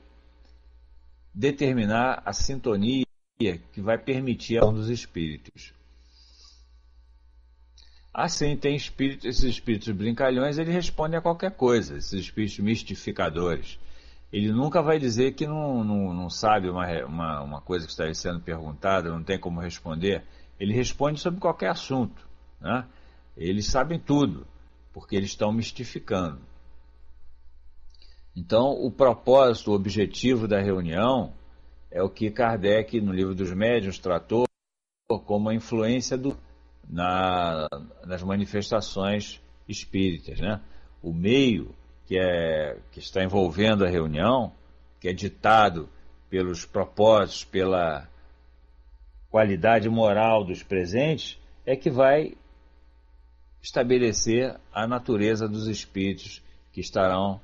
Speaker 2: determinar a sintonia que vai permitir a ação dos espíritos. Assim, tem esses espíritos brincalhões, eles respondem a qualquer coisa, esses espíritos mistificadores. Ele nunca vai dizer que não sabe uma coisa que está sendo perguntada, não tem como responder. Ele responde sobre qualquer assunto, né? Eles sabem tudo, porque eles estão mistificando. Então, o propósito, o objetivo da reunião é o que Kardec, no Livro dos Médiuns, tratou como a influência nas manifestações espíritas, né? O meio que está envolvendo a reunião, que é ditado pelos propósitos, pela qualidade moral dos presentes, é que vai estabelecer a natureza dos espíritos que estarão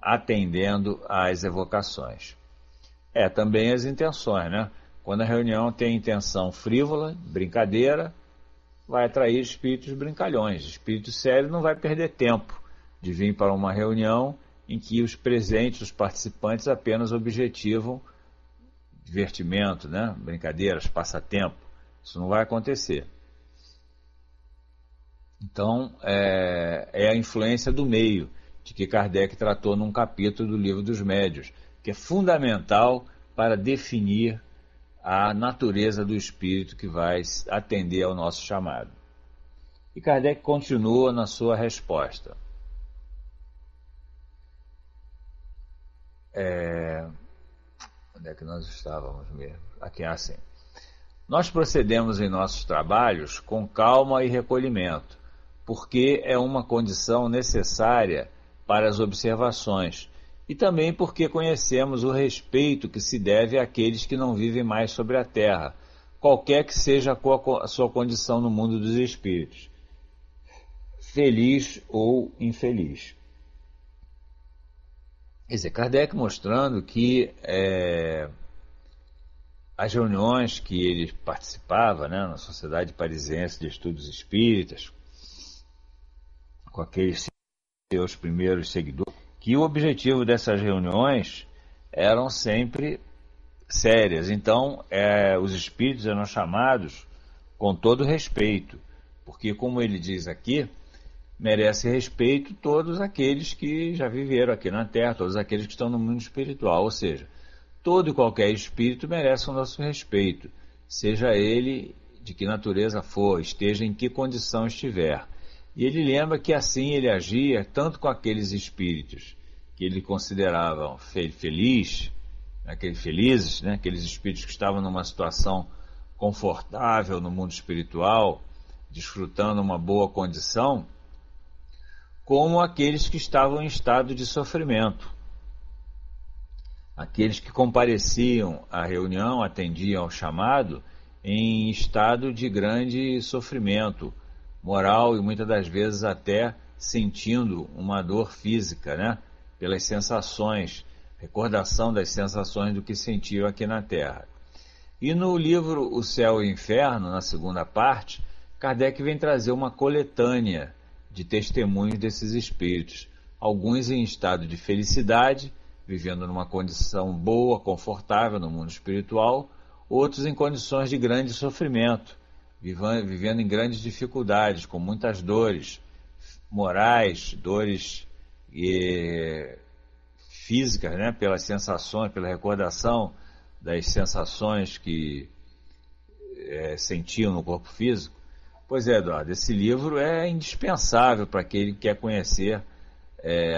Speaker 2: atendendo às evocações. Também as intenções, né? Quando a reunião tem intenção frívola, brincadeira, vai atrair espíritos brincalhões. Espírito sério não vai perder tempo de vir para uma reunião em que os presentes, os participantes, apenas objetivam divertimento, né? Brincadeiras, passatempo. Isso não vai acontecer. Então, é a influência do meio, de que Kardec tratou num capítulo do Livro dos Médiuns, que é fundamental para definir a natureza do espírito que vai atender ao nosso chamado. E Kardec continua na sua resposta. Onde é que nós estávamos mesmo? Aqui, assim. Nós procedemos em nossos trabalhos com calma e recolhimento, porque é uma condição necessária para as observações, e também porque conhecemos o respeito que se deve àqueles que não vivem mais sobre a terra, qualquer que seja a sua condição no mundo dos espíritos, feliz ou infeliz. Quer dizer, Kardec mostrando que as reuniões que ele participava, né, na Sociedade Parisiense de Estudos Espíritas, com aqueles seus primeiros seguidores, que o objetivo dessas reuniões eram sempre sérias. Então, os espíritos eram chamados com todo respeito, porque, como ele diz aqui, merece respeito todos aqueles que já viveram aqui na Terra, todos aqueles que estão no mundo espiritual, ou seja, todo e qualquer espírito merece o nosso respeito, seja ele de que natureza for, esteja em que condição estiver. E ele lembra que assim ele agia tanto com aqueles espíritos que ele considerava felizes, né, aqueles espíritos que estavam numa situação confortável no mundo espiritual, desfrutando uma boa condição, como aqueles que estavam em estado de sofrimento. Aqueles que compareciam à reunião, atendiam ao chamado, em estado de grande sofrimento moral e muitas das vezes até sentindo uma dor física, né? Pelas sensações, recordação das sensações do que sentiam aqui na Terra. E no livro O Céu e o Inferno, na segunda parte, Kardec vem trazer uma coletânea de testemunhos desses espíritos, alguns em estado de felicidade, vivendo numa condição boa, confortável no mundo espiritual, outros em condições de grande sofrimento, vivendo em grandes dificuldades, com muitas dores morais, dores físicas, né, pelas sensações, pela recordação das sensações que sentiam no corpo físico. Pois é, Eduardo, esse livro é indispensável para aquele que quer conhecer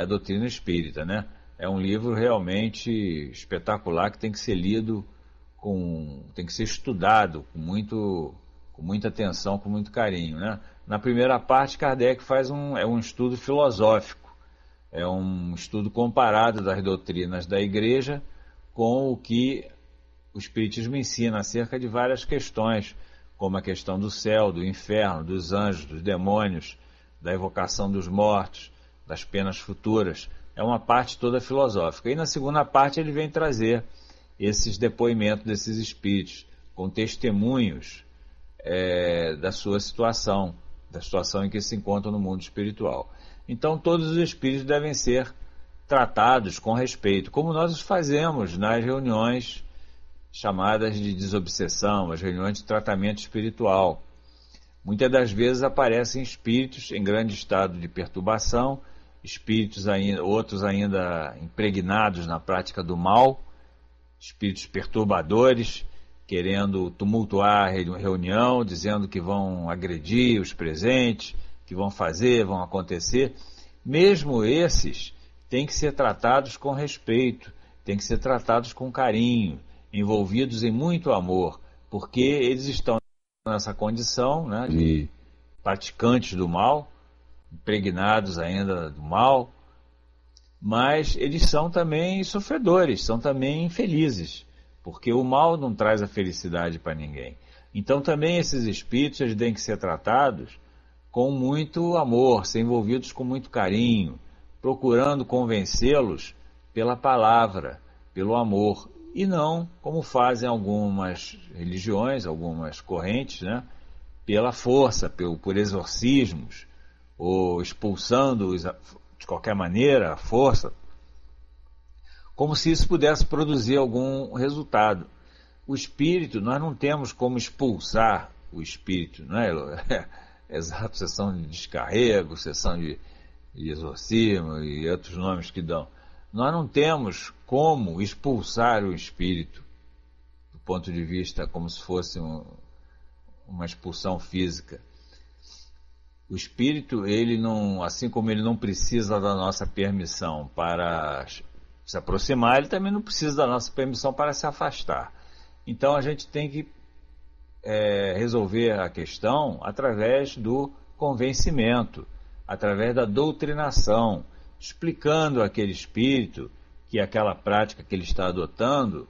Speaker 2: a doutrina espírita, né? É um livro realmente espetacular que tem que ser lido, tem que ser estudado com muita atenção, com muito carinho, né? Na primeira parte, Kardec faz um estudo filosófico, é um estudo comparado das doutrinas da Igreja com o que o Espiritismo ensina acerca de várias questões, como a questão do céu, do inferno, dos anjos, dos demônios, da evocação dos mortos, das penas futuras. É uma parte toda filosófica. E na segunda parte ele vem trazer esses depoimentos desses espíritos, com testemunhos da sua situação, da situação em que se encontram no mundo espiritual. Então todos os espíritos devem ser tratados com respeito, como nós fazemos nas reuniões chamadas de desobsessão, as reuniões de tratamento espiritual. Muitas das vezes aparecem espíritos em grande estado de perturbação, outros ainda impregnados na prática do mal, espíritos perturbadores, querendo tumultuar a reunião, dizendo que vão agredir os presentes, que vão acontecer. Mesmo esses têm que ser tratados com respeito, têm que ser tratados com carinho, envolvidos em muito amor, porque eles estão nessa condição, né, de praticantes do mal, impregnados ainda do mal, mas eles são também sofredores, são também infelizes, porque o mal não traz a felicidade para ninguém. Então também esses espíritos eles têm que ser tratados com muito amor, ser envolvidos com muito carinho, procurando convencê-los pela palavra, pelo amor, e não como fazem algumas religiões, algumas correntes, né, pela força, por exorcismos, ou expulsando-os de qualquer maneira, a força, como se isso pudesse produzir algum resultado. O espírito, nós não temos como expulsar o espírito, não é? Exato, sessão de descarrego, sessão de exorcismo e outros nomes que dão. Nós não temos como expulsar o espírito, do ponto de vista como se fosse uma expulsão física. O espírito, ele não, assim como ele não precisa da nossa permissão para se aproximar, ele também não precisa da nossa permissão para se afastar. Então a gente tem que resolver a questão através do convencimento, através da doutrinação, explicando àquele espírito que aquela prática que ele está adotando,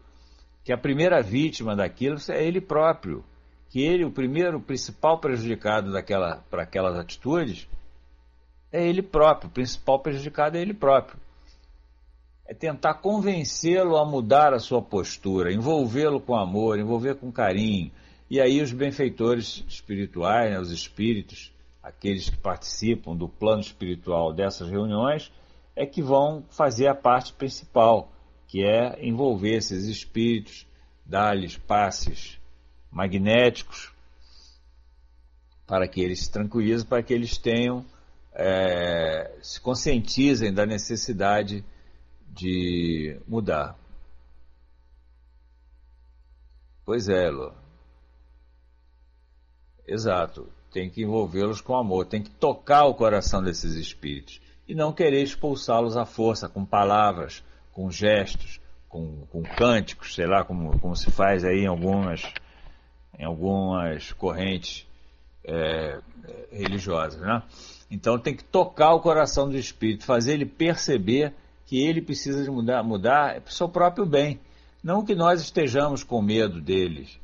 Speaker 2: que a primeira vítima daquilo é ele próprio, que ele, o principal prejudicado para aquelas atitudes, é ele próprio, o principal prejudicado é ele próprio. É tentar convencê-lo a mudar a sua postura, envolvê-lo com amor, envolver com carinho. E aí os benfeitores espirituais, né, os espíritos, aqueles que participam do plano espiritual dessas reuniões, é que vão fazer a parte principal, que é envolver esses espíritos, dar-lhes passes magnéticos, para que eles se tranquilizem, para que eles tenham, se conscientizem da necessidade de mudar. Pois é, Lô. Exato. Tem que envolvê-los com amor, tem que tocar o coração desses espíritos e não querer expulsá-los à força, com palavras, com gestos, com cânticos, sei lá, como se faz aí em algumas correntes religiosas, né? Então tem que tocar o coração do espírito, fazer ele perceber que ele precisa de mudar para o seu próprio bem. Não que nós estejamos com medo deles,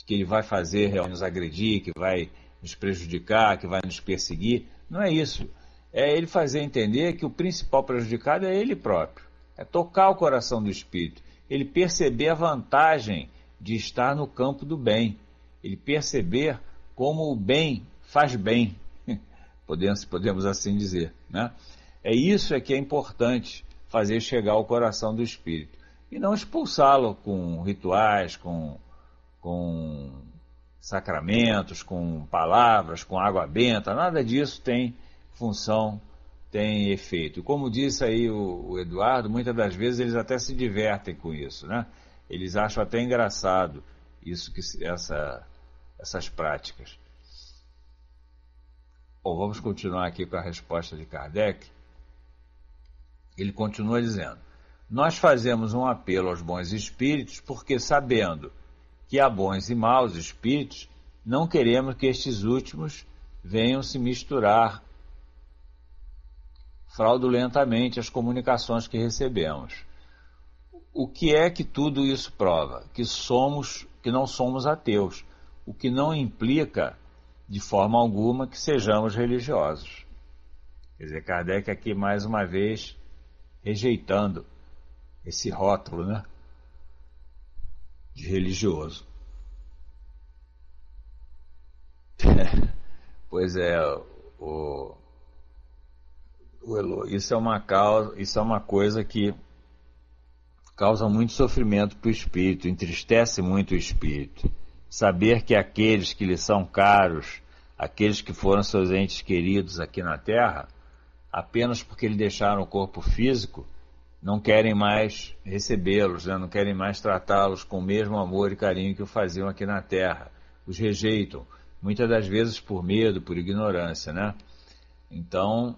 Speaker 2: que ele vai fazer, vai nos agredir, que vai nos prejudicar, que vai nos perseguir. Não é isso. É ele fazer entender que o principal prejudicado é ele próprio. É tocar o coração do espírito. Ele perceber a vantagem de estar no campo do bem. Ele perceber como o bem faz bem. Podemos assim dizer, né? Isso que é importante, fazer chegar ao coração do espírito. E não expulsá-lo com rituais, com sacramentos, com palavras, com água benta. Nada disso tem função, tem efeito. Como disse aí o Eduardo, muitas das vezes eles até se divertem com isso, né? Eles acham até engraçado essas práticas. Bom, vamos continuar aqui com a resposta de Kardec. Ele continua dizendo: nós fazemos um apelo aos bons espíritos porque, sabendo que há bons e maus espíritos, não queremos que estes últimos venham se misturar fraudulentamente às comunicações que recebemos. O que é que tudo isso prova? Que não somos ateus, o que não implica de forma alguma que sejamos religiosos. Quer dizer, Kardec aqui mais uma vez rejeitando esse rótulo, né, de religioso. Pois é, isso é uma coisa que causa muito sofrimento para o espírito, entristece muito o espírito. Saber que aqueles que lhe são caros, aqueles que foram seus entes queridos aqui na Terra, apenas porque lhe deixaram o corpo físico, não querem mais recebê-los, né? Não querem mais tratá-los com o mesmo amor e carinho que o faziam aqui na Terra. Os rejeitam, muitas das vezes por medo, por ignorância, né? Então,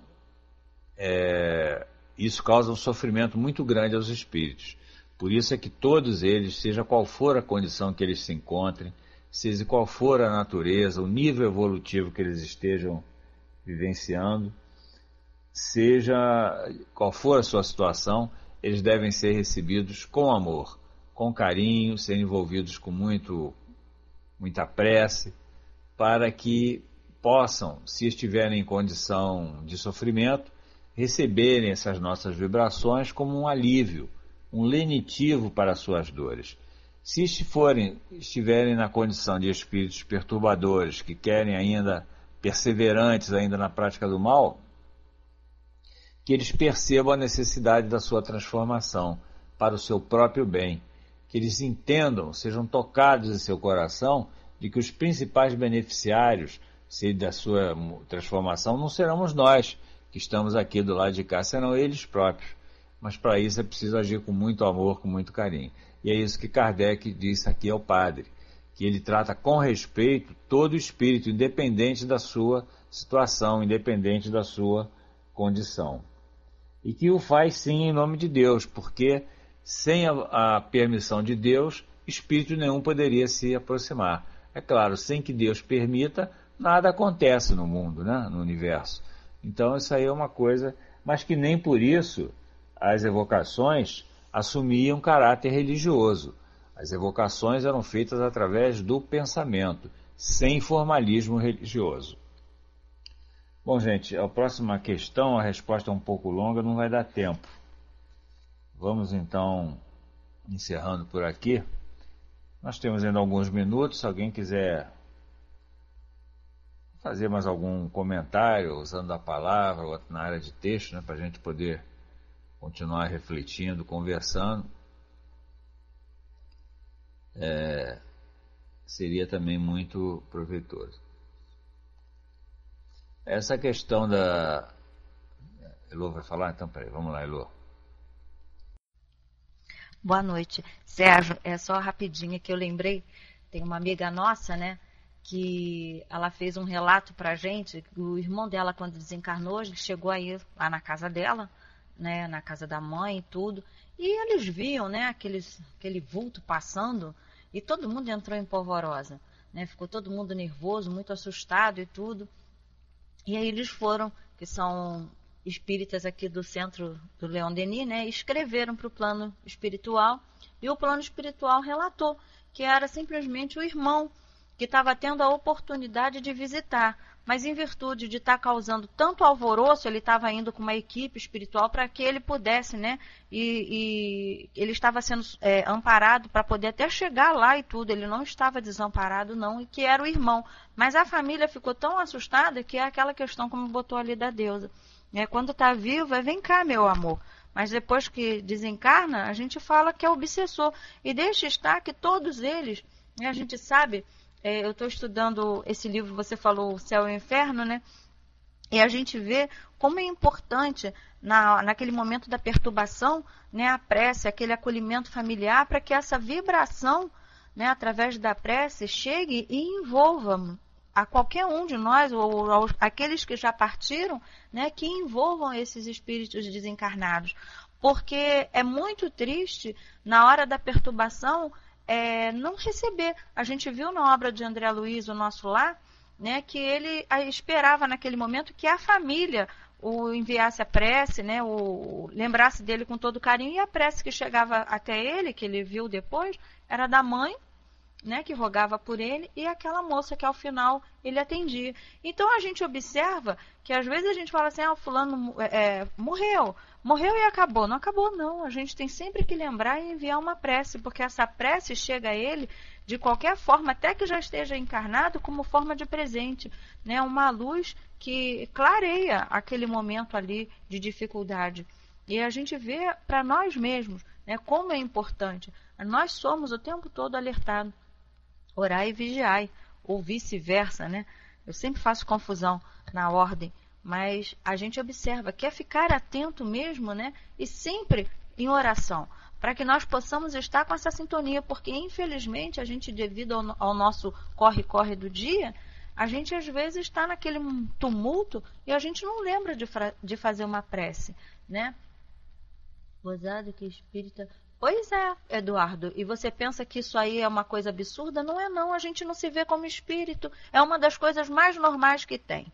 Speaker 2: isso causa um sofrimento muito grande aos espíritos. Por isso é que todos eles, seja qual for a condição que eles se encontrem, seja qual for a natureza, o nível evolutivo que eles estejam vivenciando, seja qual for a sua situação, eles devem ser recebidos com amor, com carinho, ser envolvidos com muita prece, para que possam, se estiverem em condição de sofrimento, receberem essas nossas vibrações como um alívio, um lenitivo para as suas dores. Se estiverem na condição de espíritos perturbadores, que querem ainda, perseverantes ainda na prática do mal, que eles percebam a necessidade da sua transformação para o seu próprio bem, que eles entendam, sejam tocados em seu coração, de que os principais beneficiários da sua transformação não seremos nós, que estamos aqui do lado de cá, serão eles próprios. mas para isso é preciso agir com muito amor, com muito carinho. E é isso que Kardec disse aqui ao padre, que ele trata com respeito todo espírito, independente da sua situação, independente da sua condição. E que o faz sim em nome de Deus, porque sem a permissão de Deus, espírito nenhum poderia se aproximar. É claro, sem que Deus permita, nada acontece no mundo, né? No universo. Então isso aí é uma coisa, mas que nem por isso as evocações assumiam caráter religioso. As evocações eram feitas através do pensamento, sem formalismo religioso. Bom, gente, a próxima questão, a resposta é um pouco longa, não vai dar tempo. Vamos então encerrando por aqui. Nós temos ainda alguns minutos, se alguém quiser fazer mais algum comentário, usando a palavra ou na área de texto, né, para a gente poder continuar refletindo, conversando, seria também muito proveitoso. Essa questão da... Elô vai falar? Então, peraí, vamos lá, Elô.
Speaker 1: Boa noite. Sérgio, é só rapidinho que eu lembrei, tem uma amiga nossa, né, que ela fez um relato pra gente, o irmão dela, quando desencarnou, ele chegou aí lá na casa dela, né, na casa da mãe e tudo, e eles viam, né, aquele vulto passando, e todo mundo entrou em polvorosa, né, ficou todo mundo nervoso, muito assustado e tudo, e aí eles foram, que são espíritas aqui do centro do Leon Denis, né, escreveram para o plano espiritual, e o plano espiritual relatou que era simplesmente o irmão que estava tendo a oportunidade de visitar, mas em virtude de estar causando tanto alvoroço, ele estava indo com uma equipe espiritual para que ele pudesse, né, e ele estava sendo amparado para poder até chegar lá e tudo, ele não estava desamparado não, e que era o irmão, mas a família ficou tão assustada que é aquela questão como botou ali da deusa, né, quando está vivo, vem cá meu amor, mas depois que desencarna, a gente fala que é obsessor, e deixa estar que todos eles, né, a gente sabe, eu estou estudando esse livro, você falou, O Céu e o Inferno, né? E a gente vê como é importante, naquele momento da perturbação, né, a prece, aquele acolhimento familiar, para que essa vibração, né, através da prece, chegue e envolva a qualquer um de nós, ou aqueles que já partiram, né, que envolvam esses espíritos desencarnados. Porque é muito triste, na hora da perturbação, não receber. A gente viu na obra de André Luiz, o Nosso Lar, né, que ele esperava naquele momento que a família o enviasse a prece, né, lembrasse dele com todo carinho, e a prece que chegava até ele, que ele viu depois, era da mãe, né, que rogava por ele, e aquela moça que ao final ele atendia. Então a gente observa que às vezes a gente fala assim, fulano morreu e acabou. Não acabou não, a gente tem sempre que lembrar e enviar uma prece, porque essa prece chega a ele de qualquer forma, até que já esteja encarnado, como forma de presente, né, uma luz que clareia aquele momento ali de dificuldade. E a gente vê para nós mesmos, né, como é importante. Nós somos o tempo todo alertados. Orai e vigiai, ou vice-versa, né? Eu sempre faço confusão na ordem, mas a gente observa, quer ficar atento mesmo, né? E sempre em oração, para que nós possamos estar com essa sintonia, porque infelizmente a gente, devido ao nosso corre-corre do dia, a gente às vezes está naquele tumulto e a gente não lembra de fazer uma prece, né? Gozado que espírita... Pois é, Eduardo, e você pensa que isso aí é uma coisa absurda? Não é não, a gente não se vê como espírito, é uma das coisas mais normais que tem.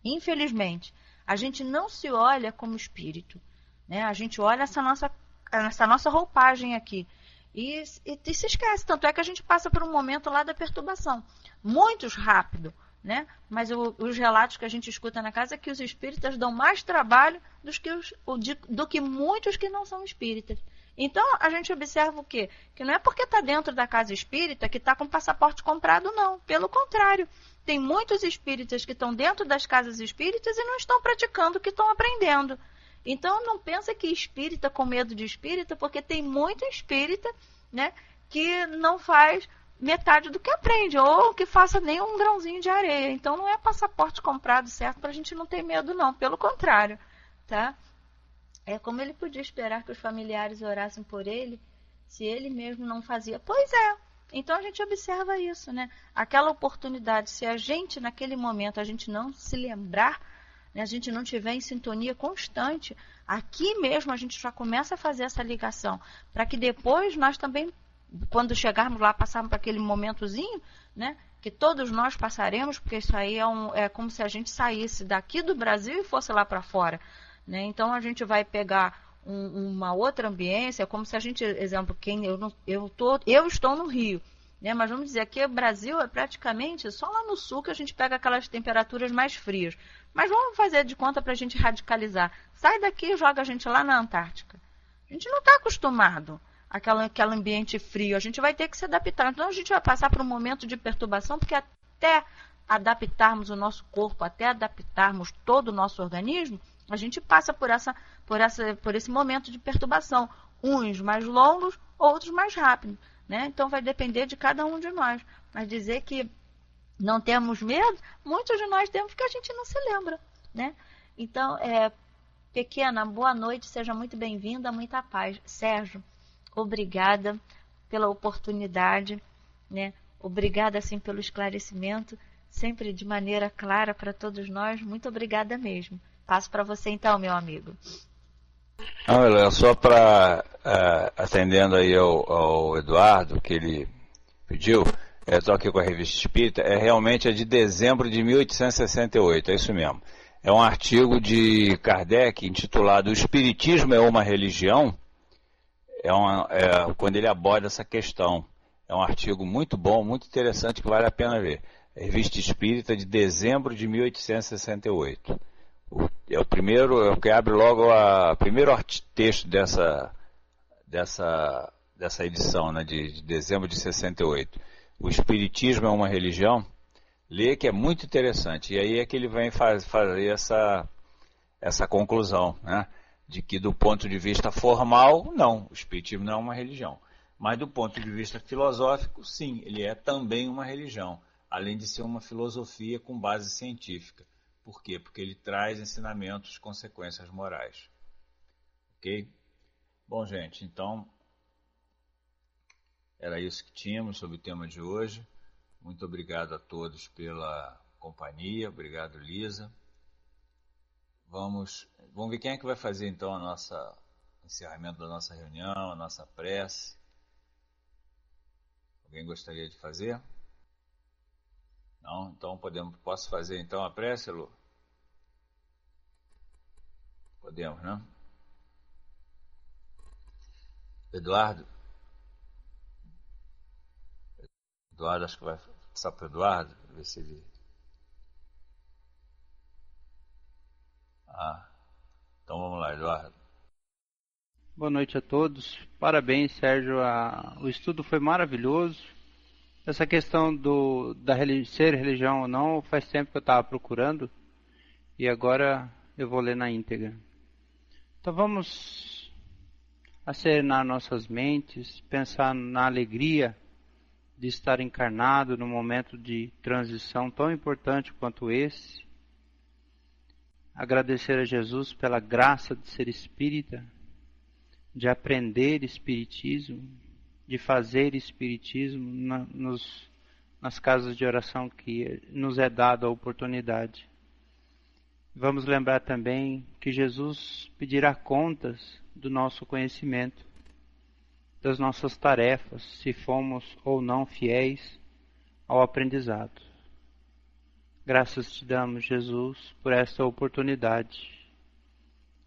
Speaker 1: Infelizmente, a gente não se olha como espírito, né? A gente olha essa nossa roupagem aqui e se esquece, tanto é que a gente passa por um momento lá da perturbação, muito rápido, né? Mas os relatos que a gente escuta na casa é que os espíritas dão mais trabalho do que muitos que não são espíritas. Então, a gente observa o quê? Que não é porque está dentro da casa espírita que está com passaporte comprado, não. Pelo contrário, tem muitos espíritas que estão dentro das casas espíritas e não estão praticando o que estão aprendendo. Então, não pensa que espírita com medo de espírita, porque tem muito espírita, né, que não faz metade do que aprende, ou que faça nem um grãozinho de areia. Então, não é passaporte comprado, certo? Para a gente não ter medo, não. Pelo contrário, tá? É como ele podia esperar que os familiares orassem por ele, se ele mesmo não fazia. Pois é. Então a gente observa isso, né? Aquela oportunidade, se a gente naquele momento a gente não se lembrar, né, a gente não tiver em sintonia constante, aqui mesmo a gente já começa a fazer essa ligação, para que depois nós também, quando chegarmos lá, passarmos para aquele momentozinho, né, que todos nós passaremos, porque isso aí é como se a gente saísse daqui do Brasil e fosse lá para fora, né? Então a gente vai pegar uma outra ambiência, é como se a gente, exemplo, eu estou no Rio, né? Mas vamos dizer que o Brasil é praticamente só lá no sul que a gente pega aquelas temperaturas mais frias. Mas vamos fazer de conta para a gente radicalizar. Sai daqui e joga a gente lá na Antártica. A gente não está acostumado àquele ambiente frio. A gente vai ter que se adaptar. Então a gente vai passar por um momento de perturbação, porque até adaptarmos o nosso corpo, até adaptarmos todo o nosso organismo, a gente passa por esse momento de perturbação. Uns mais longos, outros mais rápidos, né? Então vai depender de cada um de nós. Mas dizer que não temos medo, muitos de nós temos, porque a gente não se lembra, né? Então, pequena, boa noite, seja muito bem-vinda, muita paz. Sérgio, obrigada pela oportunidade, né? Obrigada, assim, pelo esclarecimento, sempre de maneira clara para todos nós. Muito obrigada mesmo. Passo para você então, meu amigo.
Speaker 2: Não, só para atendendo aí ao Eduardo, que ele pediu, estou aqui com a Revista Espírita, realmente é de dezembro de 1868, é isso mesmo. É um artigo de Kardec intitulado O Espiritismo é uma Religião? Quando ele aborda essa questão. É um artigo muito bom, muito interessante, que vale a pena ver. Revista Espírita de dezembro de 1868. É o primeiro, que abre logo o primeiro texto dessa edição, né, de dezembro de 68. O Espiritismo é uma religião? Lê, que é muito interessante. E aí é que ele vem fazer essa conclusão, né, de que do ponto de vista formal, não, o Espiritismo não é uma religião. Mas do ponto de vista filosófico, sim, ele é também uma religião, além de ser uma filosofia com base científica. Por quê? Porque ele traz ensinamentos, consequências morais. Ok? Bom, gente, então era isso que tínhamos sobre o tema de hoje. Muito obrigado a todos pela companhia. Obrigado, Lisa. Vamos ver quem é que vai fazer então o encerramento da nossa reunião, a nossa prece. Alguém gostaria de fazer? Não? Então posso fazer então a prece, Lu? Podemos, né? Eduardo, acho que vai passar para o Eduardo, ver se ele... Então vamos lá, Eduardo.
Speaker 3: Boa noite a todos. Parabéns, Sérgio. O estudo foi maravilhoso. Essa questão ser religião ou não, faz tempo que eu estava procurando e agora eu vou ler na íntegra. Então vamos acerenar nossas mentes, pensar na alegria de estar encarnado num momento de transição tão importante quanto esse. Agradecer a Jesus pela graça de ser espírita, de aprender espiritismo, de fazer espiritismo nas casas de oração que nos é dada a oportunidade. Vamos lembrar também que Jesus pedirá contas do nosso conhecimento, das nossas tarefas, se fomos ou não fiéis ao aprendizado. Graças te damos, Jesus, por esta oportunidade.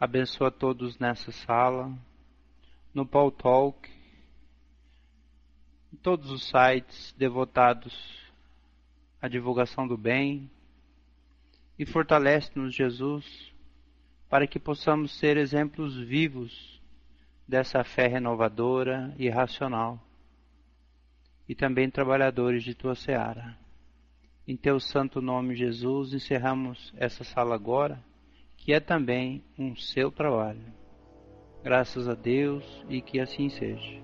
Speaker 3: Abençoa todos nessa sala, no Paul Talk, em todos os sites devotados à divulgação do bem, e fortalece-nos, Jesus, para que possamos ser exemplos vivos dessa fé renovadora e racional, e também trabalhadores de tua seara. Em teu santo nome, Jesus, encerramos essa sala agora, que é também um seu trabalho. Graças a Deus, e que assim seja.